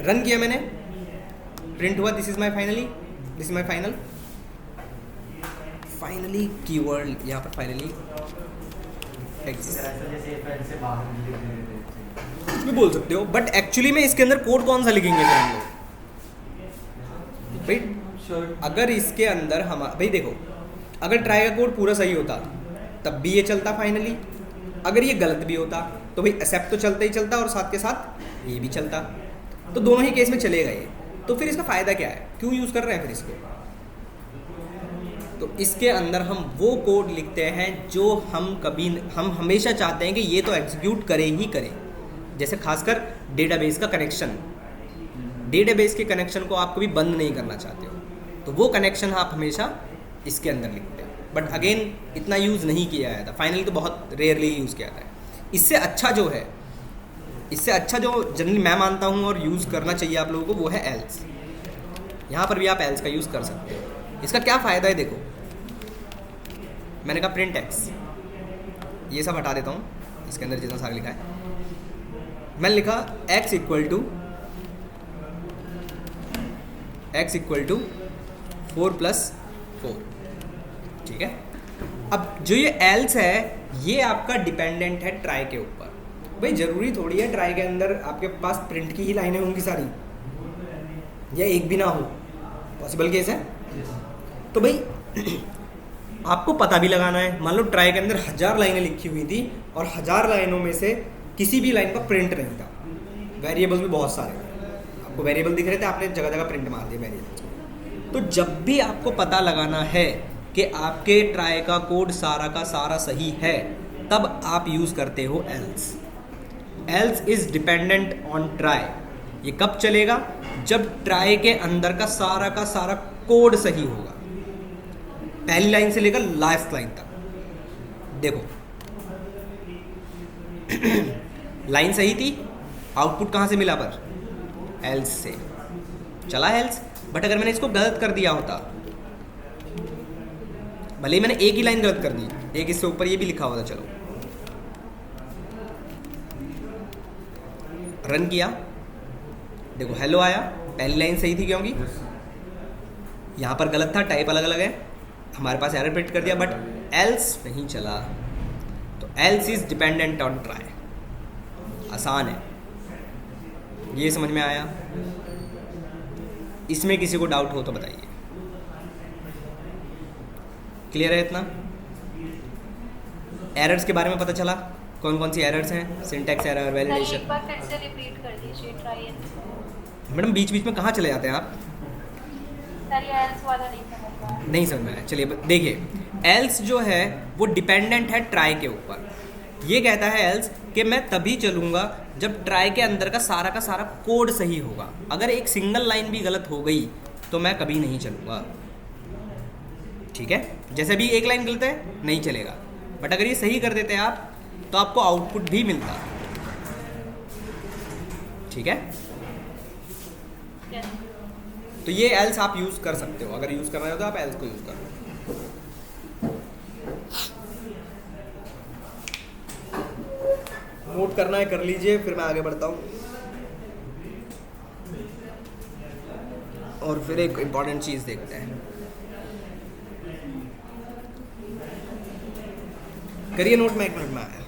रन किया मैंने, प्रिंट हुआ this is my finally, this is my final. Finally keyword यहाँ पर फाइनली कुछ भी बोल सकते हो, बट एक्चुअली में इसके अंदर कोड कौन सा लिखेंगे फिर हम लोग? भाई अगर इसके अंदर हम भाई देखो, अगर ट्राई का कोड पूरा सही होता तब भी ये चलता फाइनली, अगर ये गलत भी होता तो भाई एक्सेप्ट तो चलता ही चलता और साथ के साथ ये भी चलता, तो दोनों ही केस में चलेगा ये। तो फिर इसका फ़ायदा क्या है, क्यों यूज़ कर रहे हैं फिर इसको? तो इसके अंदर हम वो कोड लिखते हैं जो हम हमेशा चाहते हैं कि ये तो एग्जीक्यूट करे ही करे। जैसे खासकर डेटाबेस का कनेक्शन, डेटाबेस के कनेक्शन को आप कभी बंद नहीं करना चाहते हो, तो वो कनेक्शन आप हमेशा इसके अंदर लिखते हैं। बट अगेन इतना यूज़ नहीं किया जाता, फाइनली तो बहुत रेयरली यूज़ किया जाता है। इससे अच्छा जो है, इससे अच्छा जो जनरली मैं मानता हूँ और यूज़ करना चाहिए आप लोगों को, वो है एल्स। यहाँ पर भी आप एल्स का यूज़ कर सकते हो। इसका क्या फ़ायदा है देखो, मैंने कहा प्रिंट एक्स, ये सब हटा देता हूँ, इसके अंदर जितना सारा लिखा है मैंने लिखा x इक्वल टू 4 + 4, ठीक है। अब जो ये एल्स है ये आपका डिपेंडेंट है ट्राई के ऊपर। भाई ज़रूरी थोड़ी है ट्राई के अंदर आपके पास प्रिंट की ही लाइनें होंगी सारी, या एक भी ना हो, पॉसिबल केस है। तो भाई आपको पता भी लगाना है, मान लो ट्राई के अंदर 1000 लाइनें लिखी हुई थी और 1000 लाइनों में से किसी भी लाइन का प्रिंट नहीं था, वेरिएबल्स भी बहुत सारे थे, आपको वेरिएबल दिख रहे थे, आपने जगह जगह प्रिंट मार दिए वेरिएबल्स। तो जब भी आपको पता लगाना है कि आपके ट्राई का कोड सारा का सारा सही है, तब आप यूज़ करते हो else. Else is dependent on try. ये कब चलेगा? जब ट्राई के अंदर का सारा कोड सही होगा, पहली लाइन से लेकर लास्ट लाइन तक। देखो लाइन सही थी, आउटपुट कहाँ से मिला? पर एल्स से चला एल्स। बट अगर मैंने इसको गलत कर दिया होता, भले ही मैंने एक ही लाइन गलत कर दी, एक इससे ऊपर ये भी लिखा होता, चलो रन किया, देखो हेलो आया, पहली लाइन सही थी क्योंकि यहाँ पर गलत था, टाइप अलग अलग है, हमारे पास एरर प्रिंट कर दिया, बट एल्स नहीं चला। तो else is dependent on try. आसान है, ये समझ में आया? इसमें किसी को डाउट हो तो बताइए। क्लियर है इतना? एरर्स के बारे में पता चला कौन कौन सी एरर्स हैं? Syntax error, sir validation. एक बार फिर से रिपीट कर दीजिए, ट्राई एंड। मैडम बीच बीच में कहाँ चले जाते हैं आप? सर ये एल्स वाला नहीं समझ रहा। नहीं समझ में आया? चलिए देखिए, एल्स जो है वो डिपेंडेंट है ट्राई के ऊपर। ये कहता है एल्स कि मैं तभी चलूँगा जब ट्राई के अंदर का सारा कोड सही होगा। अगर एक सिंगल लाइन भी गलत हो गई तो मैं कभी नहीं चलूँगा। ठीक है, जैसे भी एक लाइन गलत है नहीं चलेगा, बट अगर ये सही कर देते हैं आप तो आपको आउटपुट भी मिलता। ठीक है, Yes. तो ये एल्स आप यूज़ कर सकते हो। अगर यूज़ करना है तो आप एल्स को यूज़ करो। नोट करना है कर लीजिए, फिर मैं आगे बढ़ता हूँ। और फिर एक इम्पॉर्टेंट चीज़ देखते हैं। करिए नोट, में 1 मिनट में आया।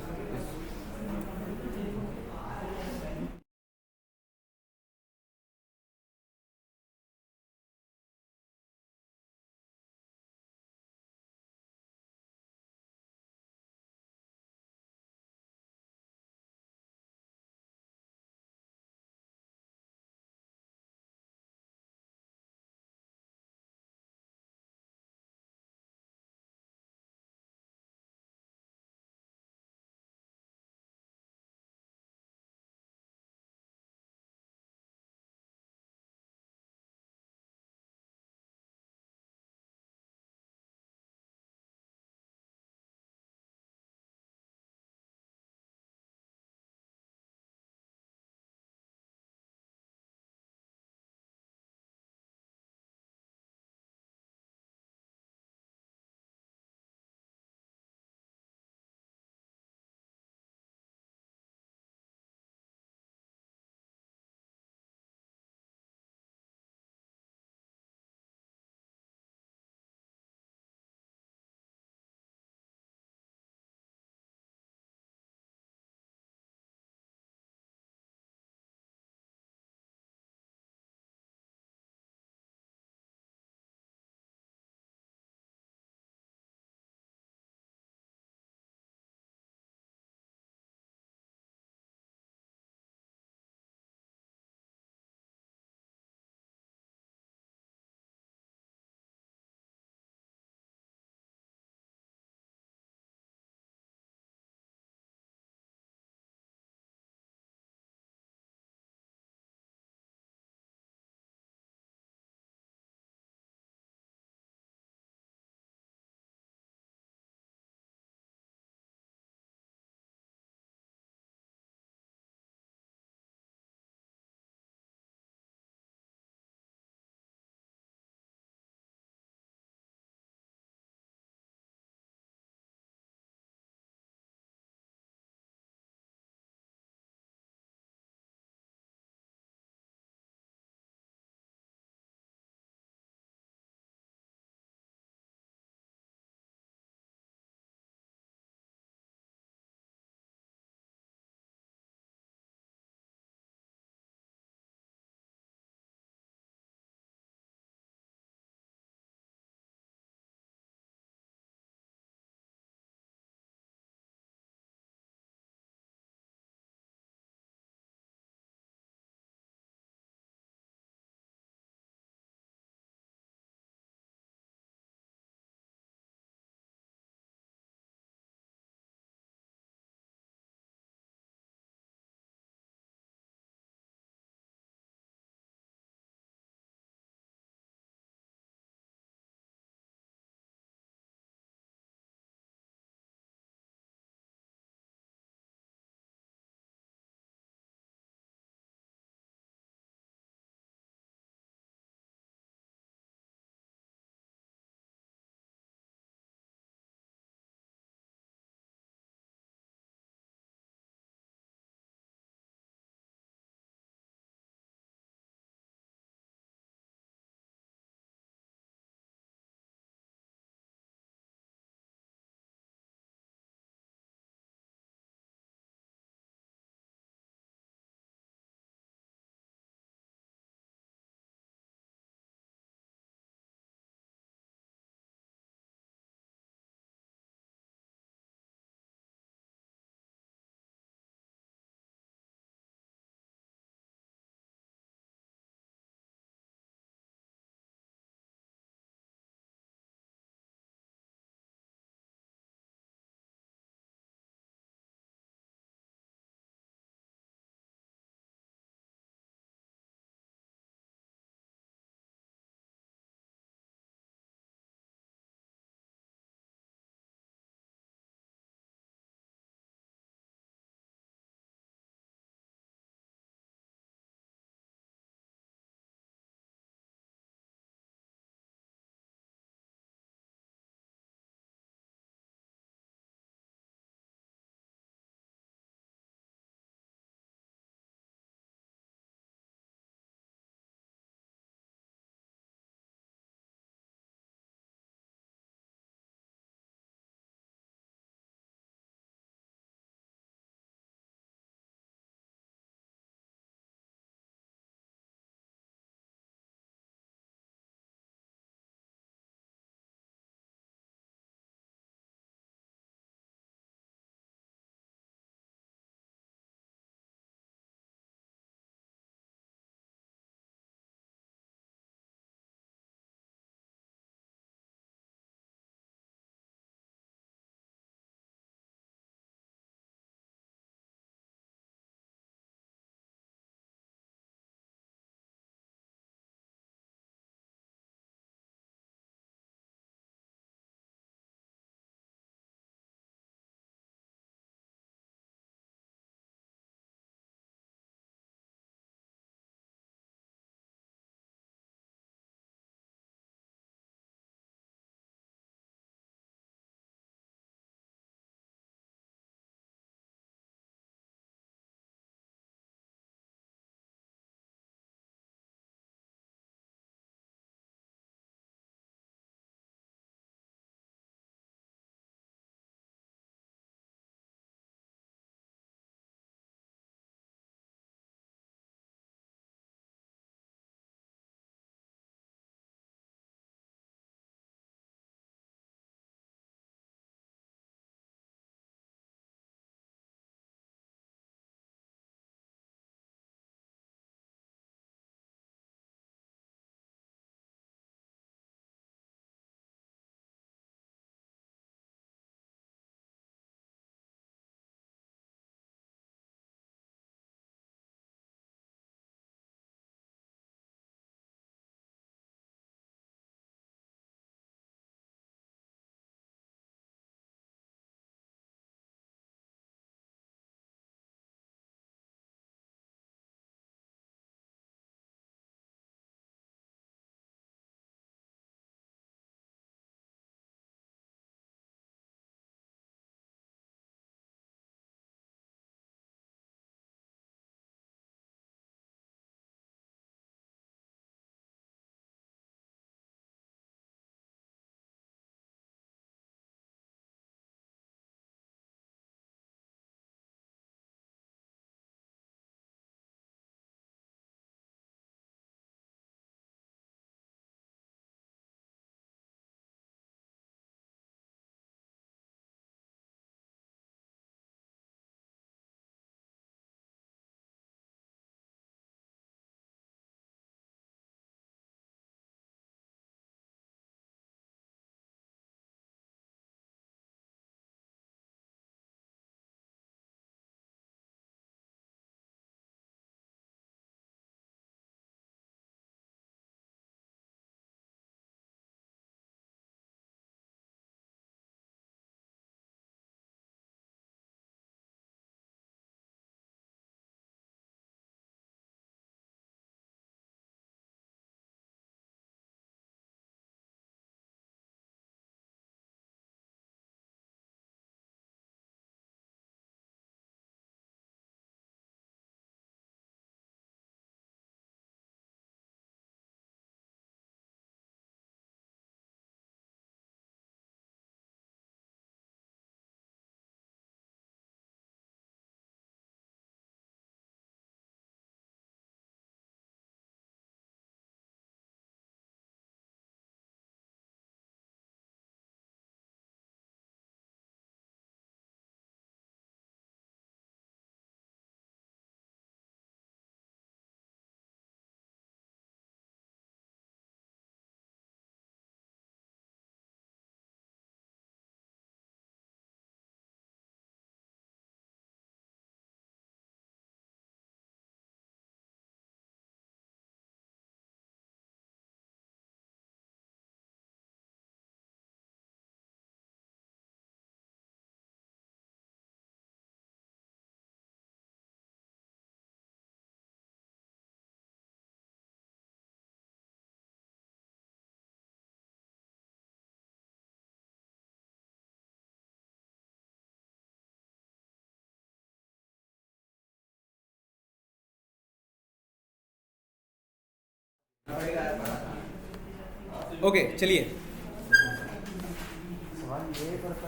ओके चलिए,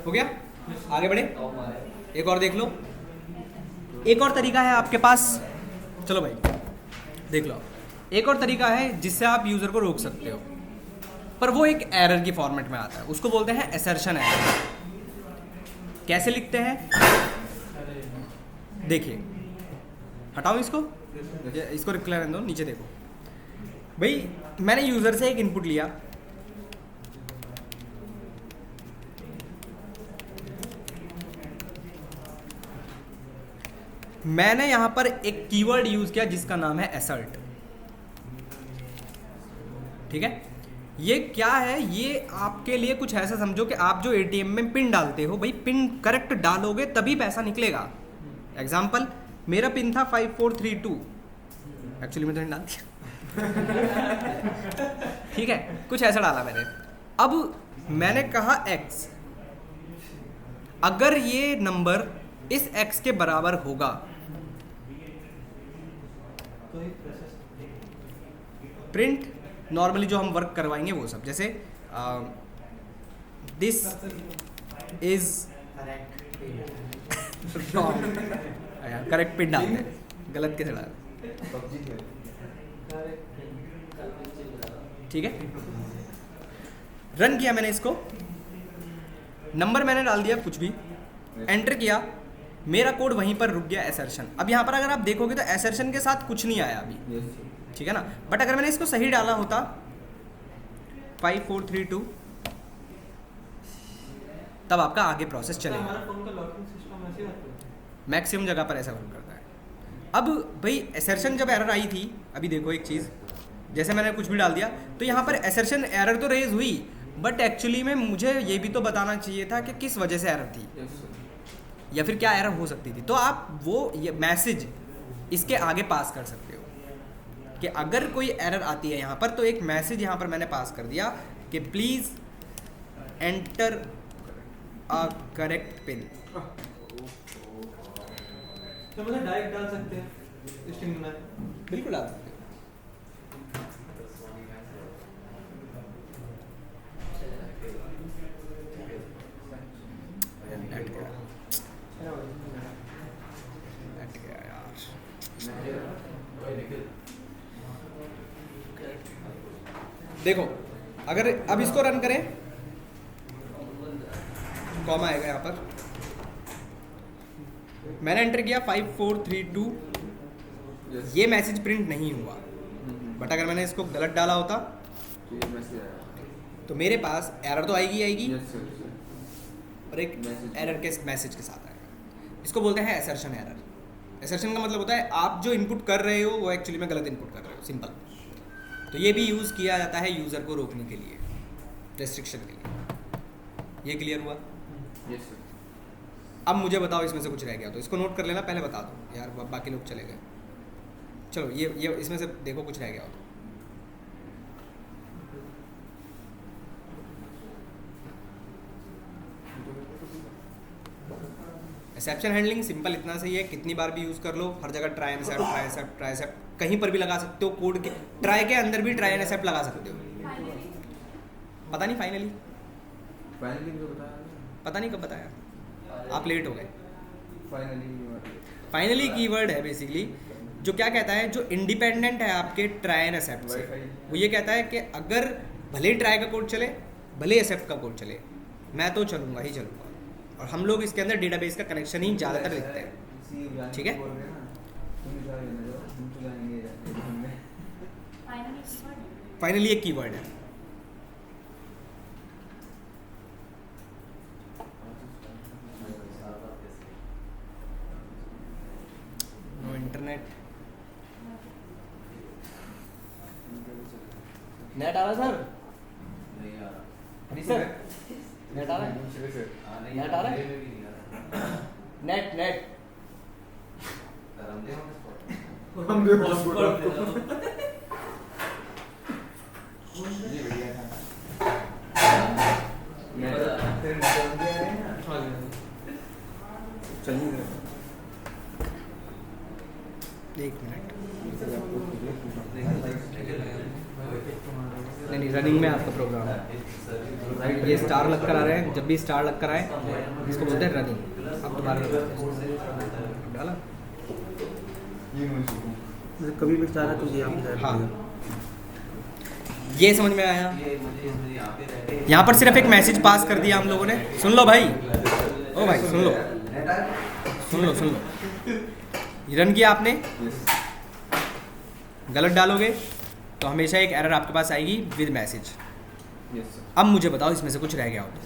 हो गया, आगे बढ़े। एक और देख लो, एक और तरीका है आपके पास, चलो भाई देख लो, एक और तरीका है जिससे आप यूज़र को रोक सकते हो, पर वो एक एरर की फॉर्मेट में आता है, उसको बोलते हैं असर्शन एरर। कैसे लिखते हैं देखिए, हटाओ इसको, इसको रिक्लेयर दो, नीचे देखो भाई, मैंने यूज़र से एक इनपुट लिया, मैंने यहां पर एक कीवर्ड यूज किया जिसका नाम है असर्ट, ठीक है। ये क्या है, ये आपके लिए कुछ ऐसा समझो कि आप जो एटीएम में पिन डालते हो, भाई पिन करेक्ट डालोगे तभी पैसा निकलेगा। एग्जाम्पल, मेरा पिन था 5432, एक्चुअली मैंने डाल दिया ठीक है, कुछ ऐसा डाला मैंने। अब मैंने कहा x, अगर ये नंबर इस x के बराबर होगा प्रिंट, नॉर्मली जो हम वर्क करवाएंगे वो सब, जैसे दिस इज करेक्ट पिन डालते हैं, गलत कैसे डालते, ठीक है। रन किया मैंने इसको, नंबर मैंने डाल दिया कुछ भी, एंटर किया, मेरा कोड वहीं पर रुक गया असर्शन। अब यहाँ पर अगर आप देखोगे तो असर्शन के साथ कुछ नहीं आया अभी, ठीक है ना। बट अगर मैंने इसको सही डाला होता 5432, तब आपका आगे प्रोसेस चलेगा। हमारा फोन का लॉकिंग सिस्टम ऐसे होता है, मैक्सिमम जगह पर ऐसा वर्क करता है। अब भाई असर्शन जब एरर आई थी, अभी देखो एक चीज़, जैसे मैंने कुछ भी डाल दिया तो यहाँ पर असर्शन एरर तो रेज हुई, बट एक्चुअली में मुझे ये भी तो बताना चाहिए था कि किस वजह से एरर थी या फिर क्या एरर हो सकती थी। तो आप वो ये मैसेज इसके आगे पास कर सकते हो कि अगर कोई एरर आती है यहाँ पर, तो एक मैसेज यहाँ पर मैंने पास कर दिया कि please enter a correct pin. तो मतलब डायरेक्ट डाल सकते हैं स्ट्रिंग में, बिल्कुल डाल सकते हो। देखो, अगर अब इसको रन करें, कॉमा आएगा यहाँ पर, मैंने एंटर किया 5432, ये मैसेज प्रिंट नहीं हुआ। बट अगर मैंने इसको गलत डाला होता तो मेरे पास एरर तो आएगी आएगी, और एक एरर के मैसेज के साथ आएगा। इसको बोलते हैं असर्शन एरर। असर्शन का मतलब होता है आप जो इनपुट कर रहे हो वो एक्चुअली में गलत इनपुट कर रहे हो, सिंपल। तो ये भी यूज़ किया जाता है यूज़र को रोकने के लिए, रेस्ट्रिक्शन के लिए। ये क्लियर हुआ? Yes sir. अब मुझे बताओ इसमें से कुछ रह गया तो इसको नोट कर लेना, पहले बता दो यार, बाकी लोग चले गए। चलो ये इसमें से देखो कुछ रह गया हो। एक्सेप्शन हैंडलिंग सिंपल इतना सही है, कितनी बार भी यूज़ कर लो, हर जगह try and except, try except, try except, कहीं पर भी लगा सकते हो। कोड के ट्राई के अंदर भी ट्राई एंड एक्सेप्ट लगा सकते हो। पता नहीं फाइनली पता नहीं कब बताया, आप लेट हो गए। फाइनली कीवर्ड है बेसिकली, जो क्या कहता है, जो इंडिपेंडेंट है आपके ट्राई एंड एक्सेप्ट से। वो ये कहता है कि अगर भले ही ट्राई का कोड चले, भले एक्सेप्ट का कोड चले, मैं तो चलूँगा ही चलूँगा। और हम लोग इसके अंदर डेटाबेस का कनेक्शन ही ज़्यादातर लिखते हैं, ठीक है। फाइनली एक कीवर्ड है। नो इंटरनेट, नेट आ रहा सर? नहीं सर, नेट आ रहा है? नेट आ रहा है? नेट नेट हम भी हॉटस्पॉट एक मिनट, रनिंग में आपका प्रोग्राम है, ये स्टार लग कर आ रहे हैं, जब भी स्टार लग कर आए इसको बोलते हैं रनिंग। अब दोबारा डाला कभी भी चाह रहा तो ये आप हाँ, ये समझ में आया। यहाँ पर सिर्फ एक मैसेज पास कर दिया हम लोगों ने, सुन लो भाई, ओ भाई सुन लो, सुन लो, सुन लो। रन किया आपने, गलत डालोगे तो हमेशा एक एरर आपके पास आएगी विद मैसेज। अब मुझे बताओ इसमें से कुछ रह गया हो तो।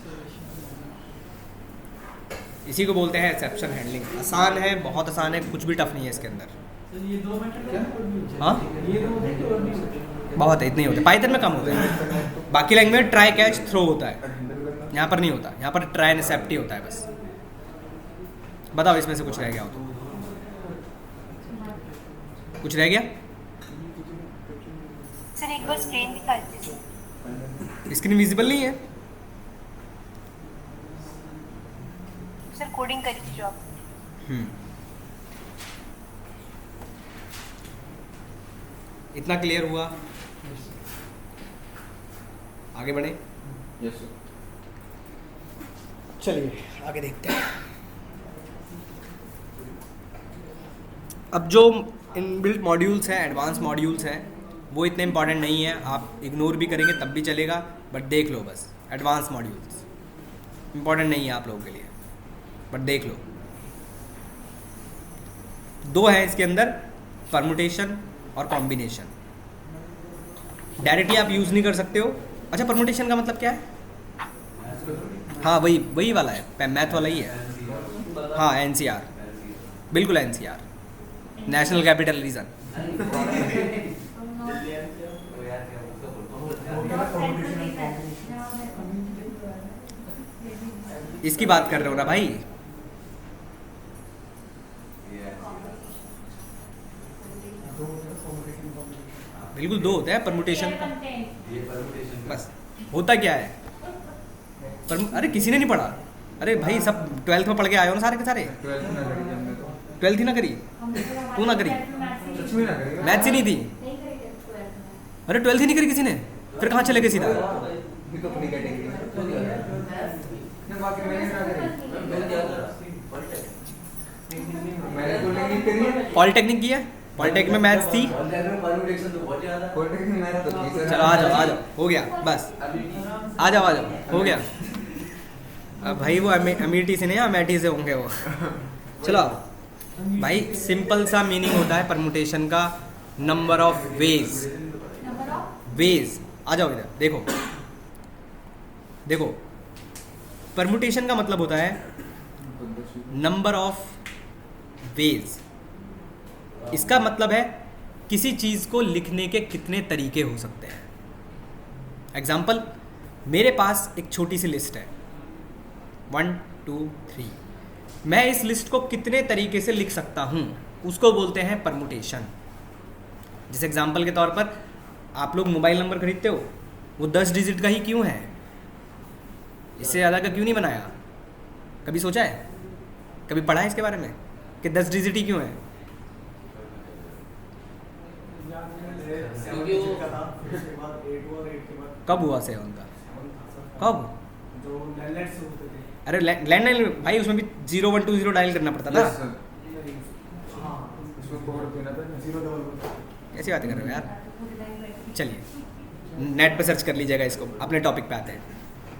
इसी को बोलते हैं एक्सेप्शन हैंडलिंग। आसान है, बहुत आसान है, कुछ भी टफ नहीं है इसके अंदर। ये 2 मिनट हाँ ये 2 मिनट और भी सकते बहुत है, इतने ही होते हैं। पाइथन में कम होते हैं, बाकी लैंग्वेज में ट्राई कैच थ्रो होता है, यहाँ पर नहीं होता। यहाँ पर ट्राई एंड एक्सेप्ट ही होता है बस। बताओ इसमें से कुछ रह गया हो तो। कुछ रह गया? सर एक बार स्क्रीन दिखा दीजिए। स्क्रीन विजिबल नहीं है? सर कोडिंग करी थी जो आप। इतना क्लियर हुआ? आगे बढ़े? चलिए आगे देखते हैं। अब जो इनबिल्ट मॉड्यूल्स हैं, एडवांस मॉड्यूल्स हैं, वो इतने इंपॉर्टेंट नहीं है, आप इग्नोर भी करेंगे तब भी चलेगा, बट देख लो बस। एडवांस मॉड्यूल्स इंपॉर्टेंट नहीं है आप लोगों के लिए, बट देख लो। 2 है इसके अंदर, परमुटेशन और कॉम्बिनेशन। डायरेक्टली आप यूज़ नहीं कर सकते हो। अच्छा, परमुटेशन का मतलब क्या है? हाँ वही वाला है, मैथ वाला ही है। हाँ NCR, बिल्कुल NCR, नेशनल कैपिटल रीजन। इसकी बात कर रहे हो ना भाई? बिल्कुल 2 होते हैं परमुटेशन का। बस होता क्या है अरे किसी ने नहीं पढ़ा? अरे भाई सब 12th में पढ़ के आए हो ना सारे के सारे। 12th ही ना करी? तू ना करी? मैथ्स ही नहीं थी? अरे 12th ही नहीं करी किसी ने, फिर कहाँ चले गए सीधा? पॉलिटेक्निक की है, पॉलिटेक्निक में मैथ्स थी। चलो आ जाओ हो गया बस, आ जाओ हो गया। अब भाई वो अमेठी से नहीं, अमेठी से होंगे वो। चलो भाई, सिंपल सा मीनिंग होता है परमुटेशन का, नंबर ऑफ वेज। आ जाओ इधर देखो, परमुटेशन का मतलब होता है नंबर ऑफ वेज। इसका मतलब है किसी चीज़ को लिखने के कितने तरीके हो सकते हैं। एग्जाम्पल, मेरे पास एक छोटी सी लिस्ट है 1 2 3, मैं इस लिस्ट को कितने तरीके से लिख सकता हूँ, उसको बोलते हैं परमुटेशन। जिस एग्जाम्पल के तौर पर आप लोग मोबाइल नंबर खरीदते हो, वो 10 डिजिट का ही क्यों है? इससे ज़्यादा का क्यों नहीं बनाया? कभी सोचा है, कभी पढ़ा है इसके बारे में कि 10 डिजिट ही क्यों है? कब हुआ से उनका? कब? अरे लैंडलाइन भाई, उसमें भी 0 1 2 0 डायल करना पड़ता था। ऐसी बातें कर रहे हो यार। चलिए नेट पे सर्च कर लीजिएगा इसको, अपने टॉपिक पे आते हैं।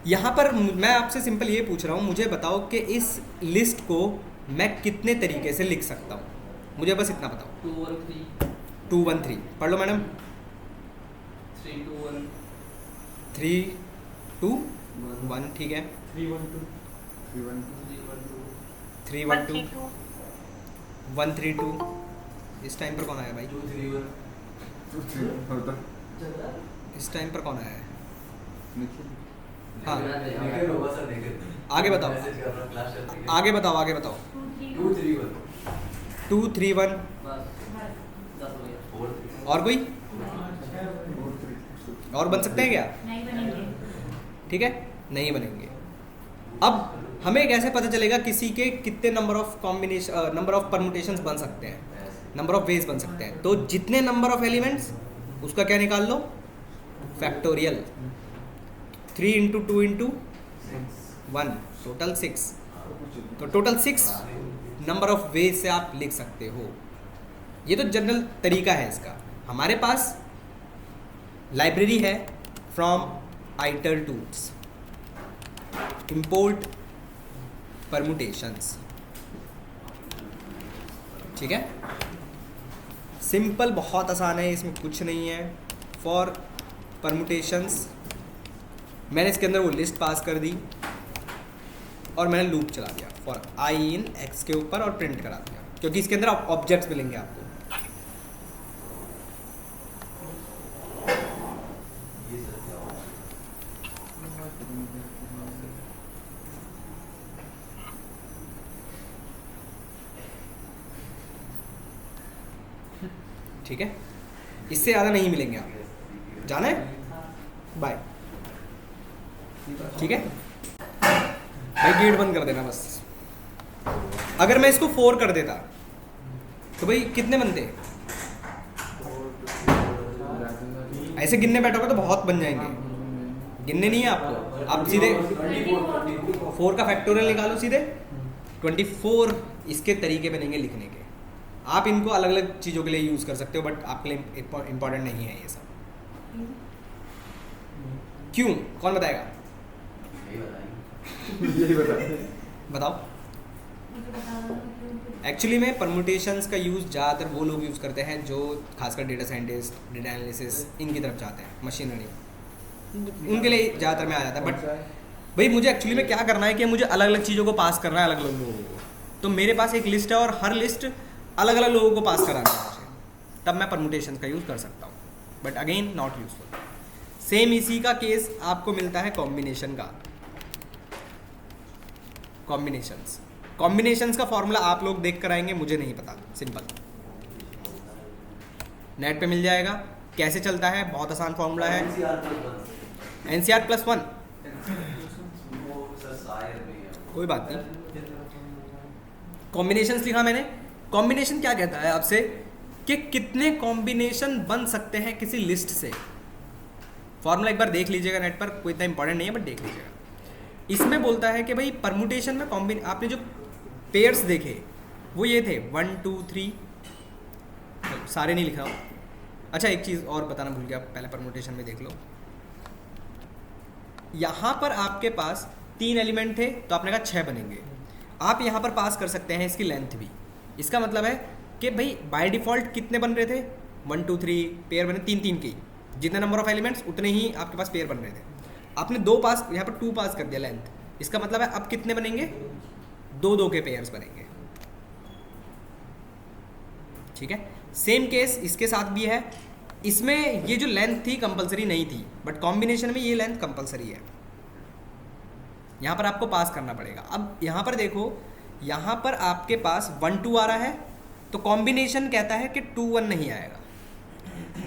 यहाँ पर मैं आपसे सिंपल ये पूछ रहा हूँ, मुझे बताओ कि इस लिस्ट को मैं कितने तरीके से लिख सकता हूँ, मुझे बस इतना बताओ। 2 1 3 पढ़ लो मैडम। 3 2 1 3 2 1 ठीक है। 3 1 2 3 1 2 1 3 2। इस टाइम पर कौन आया भाई? 2 3 1 इस टाइम पर कौन आया है? हाँ आगे आगे बताओ, आगे बताओ, आगे बताओ। 2 3 1 2 3 1 और कोई और बन सकते हैं क्या? नहीं बनेंगे। ठीक है, नहीं बनेंगे। अब हमें कैसे पता चलेगा किसी के कितने number of combination, number of permutations बन सकते हैं, नंबर ऑफ वेज बन सकते हैं? तो जितने नंबर ऑफ एलिमेंट्स, उसका क्या निकाल लो? फैक्टोरियल 3 इंटू 2 इंटू 1 टोटल 6, तो टोटल 6 नंबर ऑफ वे से आप लिख सकते हो। ये तो जनरल तरीका है इसका। हमारे पास लाइब्रेरी है फ्रॉम आइटर टूल्स, इंपोर्ट परमुटेशंस, ठीक है, सिंपल, बहुत आसान है, इसमें कुछ नहीं है। फॉर परमुटेशंस मैंने इसके अंदर वो लिस्ट पास कर दी और मैंने लूप चला दिया फॉर आई इन एक्स के ऊपर और प्रिंट करा दिया, क्योंकि इसके अंदर ऑब्जेक्ट्स मिलेंगे आपको। ठीक है, इससे ज़्यादा नहीं मिलेंगे आप, जाना है, बाय, ठीक है भाई, गेट बंद कर देना बस। अगर मैं इसको 4 कर देता तो भाई कितने बनते, ऐसे गिनने बैठोगे तो बहुत बन जाएंगे, गिनने नहीं है आपको, आप सीधे 4 का फैक्टोरियल निकालो, सीधे 24 इसके तरीके बनेंगे लिखने के। आप इनको अलग अलग चीज़ों के लिए यूज़ कर सकते हो, बट आपके लिए इम्पॉर्टेंट नहीं है ये सब। क्यों, कौन बताएगा? बताओ। एक्चुअली में परमुटेशंस का यूज़ ज़्यादातर वो लोग यूज़ करते हैं जो खासकर डेटा साइंटिस्ट, डेटा एनालिसिस इनकी तरफ जाते हैं, मशीन लर्निंग, उनके लिए ज़्यादातर में आ जाता है। बट भाई मुझे एक्चुअली में क्या करना है कि मुझे अलग अलग चीज़ों को पास करना है अलग अलग लोगों को, तो मेरे पास एक लिस्ट है और हर लिस्ट अलग अलग लोगों को पास कराना है मुझे, तब मैं परमुटेशन का यूज़ कर सकता हूँ, but again not useful. Same इसी का केस आपको मिलता है कॉम्बिनेशन का। कॉम्बिनेशंस का फॉर्मूला आप लोग देख कर आएंगे, मुझे नहीं पता, सिंपल नेट पे मिल जाएगा। कैसे चलता है, बहुत आसान फॉर्मूला है, NCR +1, कोई बात नहीं। कॉम्बिनेशंस लिखा मैंने। कॉम्बिनेशन क्या कहता है आपसे कि कितने कॉम्बिनेशन बन सकते हैं किसी लिस्ट से। फॉर्मूला एक बार देख लीजिएगा नेट पर, कोई इतना इंपॉर्टेंट नहीं है, बट देख लीजिएगा। इसमें बोलता है कि भाई परमुटेशन में आपने जो पेयर्स देखे वो ये थे 1 2 3, सारे नहीं लिखा हूँ। अच्छा एक चीज़ और बताना भूल गया, पहले परमुटेशन में देख लो। यहाँ पर आपके पास 3 एलिमेंट थे तो आपने कहा 6 बनेंगे। आप यहाँ पर पास कर सकते हैं इसकी लेंथ भी। इसका मतलब है कि भाई बाय डिफ़ॉल्ट कितने बन रहे थे, 1 2 3 पेयर बने, 3 3 के, जितने नंबर ऑफ एलिमेंट्स उतने ही आपके पास पेयर बन रहे थे। आपने 2 पास, यहाँ पर 2 पास कर दिया लेंथ, इसका मतलब है अब कितने बनेंगे, 2 2 के पेयर्स बनेंगे। ठीक है, सेम केस इसके साथ भी है। इसमें ये जो लेंथ थी कंपलसरी नहीं थी, बट कॉम्बिनेशन में ये लेंथ कंपलसरी है, यहाँ पर आपको पास करना पड़ेगा। अब यहाँ पर देखो, यहाँ पर आपके पास 1 2 आ रहा है तो कॉम्बिनेशन कहता है कि 2 1 नहीं आएगा।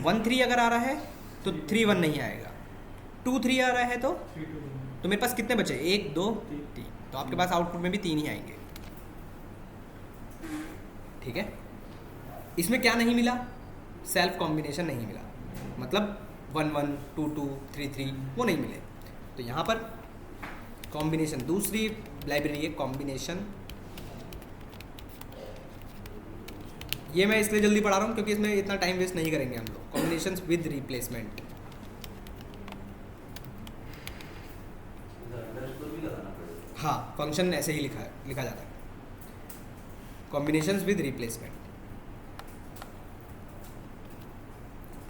1 3 अगर आ रहा है तो 3 1 नहीं आएगा। 2 3 आ रहा है तो मेरे पास कितने बचे, 1 2 3, तो आपके पास आउटपुट में भी 3 ही आएंगे। ठीक है, इसमें क्या नहीं मिला, सेल्फ कॉम्बिनेशन नहीं मिला, मतलब 1 1 2 2 3 3 वो नहीं मिले। तो यहाँ पर कॉम्बिनेशन, दूसरी लाइब्रेरी है कॉम्बिनेशन। ये मैं इसलिए जल्दी पढ़ा रहा हूँ क्योंकि इसमें इतना टाइम वेस्ट नहीं करेंगे हम लोग। कॉम्बिनेशंस विद रिप्लेसमेंट, हाँ फंक्शन ऐसे ही लिखा जाता है, कॉम्बिनेशंस विद रिप्लेसमेंट।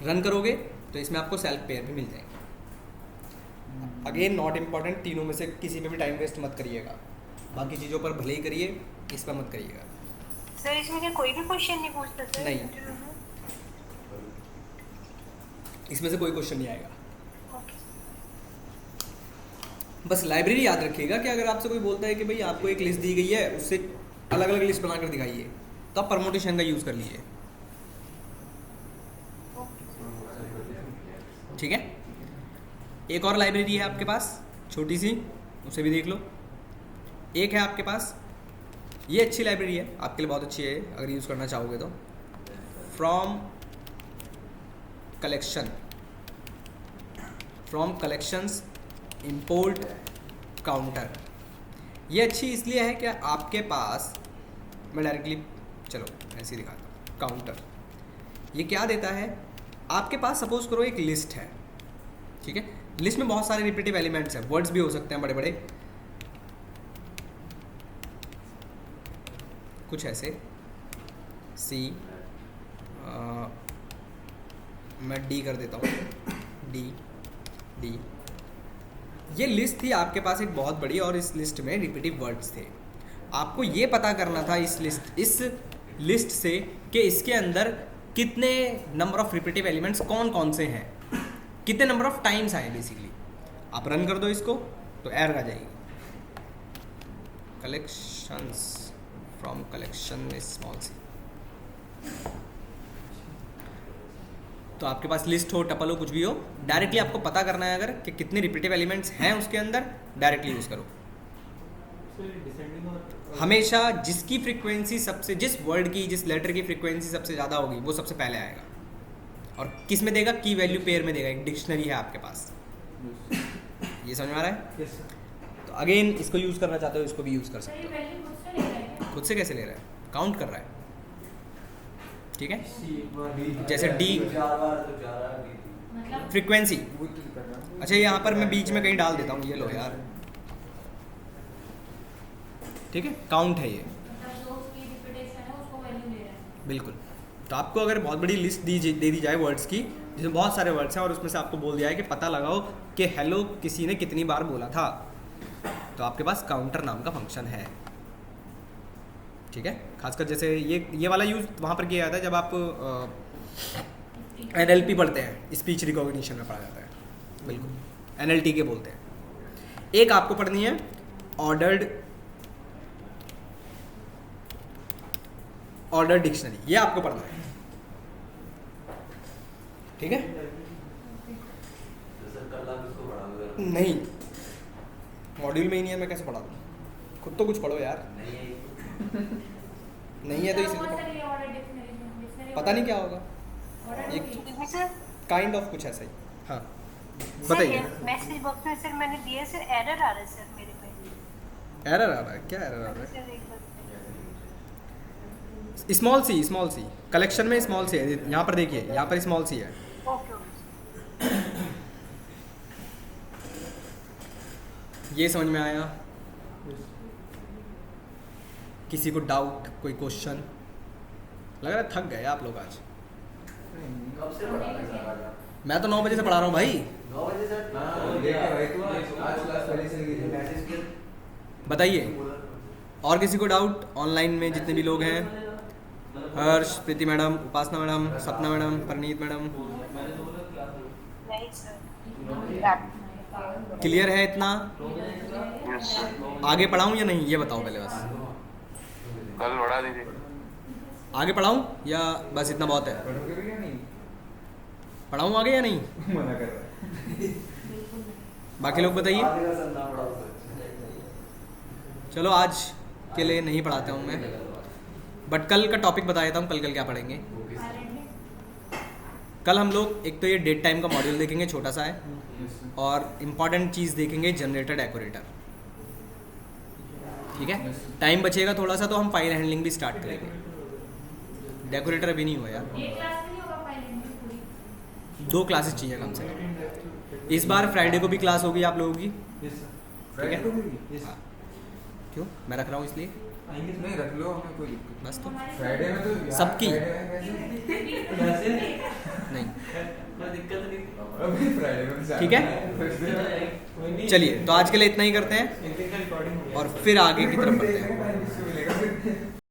रन करोगे तो इसमें आपको सेल्फ पेयर भी मिल जाएंगे। अगेन नॉट इम्पॉर्टेंट, तीनों में से किसी पे भी टाइम वेस्ट मत करिएगा, बाकी चीज़ों पर भले ही करिए, इस पर मत करिएगा। सर इसमें क्या कोई भी क्वेश्चन नहीं पूछता सर? नहीं, इसमें से कोई क्वेश्चन नहीं आएगा। बस लाइब्रेरी याद रखिएगा कि अगर आपसे कोई बोलता है कि भाई आपको एक लिस्ट दी गई है, उससे अलग अलग लिस्ट बनाकर दिखाइए, तो आप परमुटेशन का यूज़ कर लीजिए। ठीक है, एक और लाइब्रेरी है आपके पास छोटी सी, उसे भी देख लो। एक है आपके पास, ये अच्छी लाइब्रेरी है, आपके लिए बहुत अच्छी है अगर यूज़ करना चाहोगे तो, from collection from collections import counter. ये अच्छी इसलिए है कि आपके पास, मैं डायरेक्टली चलो ऐसे ही दिखाता हूँ। काउंटर ये क्या देता है, आपके पास सपोज करो एक लिस्ट है, ठीक है, लिस्ट में बहुत सारे रिपीटिव एलिमेंट्स हैं, वर्ड्स भी हो सकते हैं बड़े बड़े, कुछ ऐसे सी, मैं डी कर देता हूँ, डी। ये लिस्ट थी आपके पास एक बहुत बड़ी, और इस लिस्ट में रिपीटिव वर्ड्स थे। आपको ये पता करना था इस लिस्ट से कि इसके अंदर कितने नंबर ऑफ रिपीटिव एलिमेंट्स कौन कौन से हैं, कितने नंबर ऑफ टाइम्स आए बेसिकली। आप रन कर दो इसको तो एरर आ जाएगी। कलेक्शंस फ्रॉम कलेक्शन में स्मॉल सी, तो आपके पास लिस्ट हो, टपल हो, कुछ भी हो, डायरेक्टली आपको पता करना है अगर कि कितने रिपीटिव एलिमेंट्स हैं उसके अंदर, डायरेक्टली यूज़ करो। हमेशा जिसकी फ्रीक्वेंसी सबसे, जिस वर्ड की, जिस लेटर की फ्रीक्वेंसी सबसे ज़्यादा होगी वो सबसे पहले आएगा। और किस में देगा, की वैल्यू पेयर में देगा, एक डिक्शनरी है आपके पास। ये समझ में आ रहा है? तो अगेन इसको यूज़ करना चाहते हो, इसको भी यूज़ कर सकते हो। खुद से कैसे ले रहा है, काउंट कर रहा है, ठीक है। जैसे डी फ्रीक्वेंसी, अच्छा यहाँ पर मैं बीच में कहीं डाल देता हूँ, ये लो यार, ठीक है, काउंट है ये, बिल्कुल। तो आपको अगर बहुत बड़ी लिस्ट दे दी जाए वर्ड्स की, जिसमें बहुत सारे वर्ड्स हैं, और उसमें से आपको बोल दिया है कि पता लगाओ कि हेलो किसी ने कितनी बार बोला था, तो आपके पास काउंटर नाम का फंक्शन है, ठीक है। खासकर जैसे ये वाला यूज़ वहाँ पर किया जाता है जब आप NLP पढ़ते हैं, स्पीच रिकॉग्निशन में पढ़ा जाता है, बिल्कुल NLT के बोलते हैं। एक आपको पढ़नी है ऑर्डर डिक्शनरी, ये आपको पढ़ना है, ठीक है। नहीं, मॉड्यूल में ही नहीं है, मैं कैसे पढ़ा दूँ, खुद तो कुछ पढ़ो यार। नहीं है तो इसलिए पता नहीं क्या होगा, एक काइंड ऑफ कुछ ऐसा ही। हाँ बताइए। मैसेज बॉक्स में सर मैंने दिया सर, एरर आ रहा है सर मेरे पे। एरर आ रहा है, क्या एरर आ रहा है? स्मॉल सी कलेक्शन में स्मॉल सी है, यहाँ पर देखिए, यहाँ पर स्मॉल सी है। ये समझ में आया? किसी को डाउट, कोई क्वेश्चन? लग रहा है थक गए आप लोग आज। कब से पढ़ा रहे हैं? मैं तो 9 बजे से पढ़ा रहा हूँ भाई। 9 बजे से? बताइए और किसी को डाउट ऑनलाइन में जितने भी लोग हैं? हर्ष, प्रीति मैडम, उपासना मैडम, सपना मैडम, परनीत मैडम, क्लियर है इतना? आगे पढ़ाऊँ या नहीं ये बताओ पहले बस। कल बढ़ा दीजिए। आगे पढ़ाऊँ या बस इतना बहुत है? पढ़ाऊँ आगे या नहीं? मना कर रहा है। बाकी लोग बताइए। चलो आज के लिए नहीं पढ़ाता हूँ मैं, बट कल का टॉपिक बता देता हूँ। कल क्या पढ़ेंगे? कल हम लोग एक तो ये डेट टाइम का मॉड्यूल देखेंगे, छोटा सा है, और इम्पॉर्टेंट चीज़ देखेंगे जनरेटर डेकोरेटर, ठीक है। टाइम बचेगा थोड़ा सा तो हम फाइल हैंडलिंग भी स्टार्ट करेंगे। डेकोरेटर अभी नहीं हुआ यार, 2 क्लासेस चाहिए कम से कम। इस बार फ्राइडे को भी क्लास होगी आप लोगों की, ठीक है? हाँ। क्यों? मैं रख रहा हूँ इसलिए। नहीं रख लो, हमें कोई दिक्कत बस तो फ्राइडे में तो सबकी नहीं, ठीक है। चलिए तो आज के लिए इतना ही करते हैं और फिर आगे की तरफ बढ़ते हैं।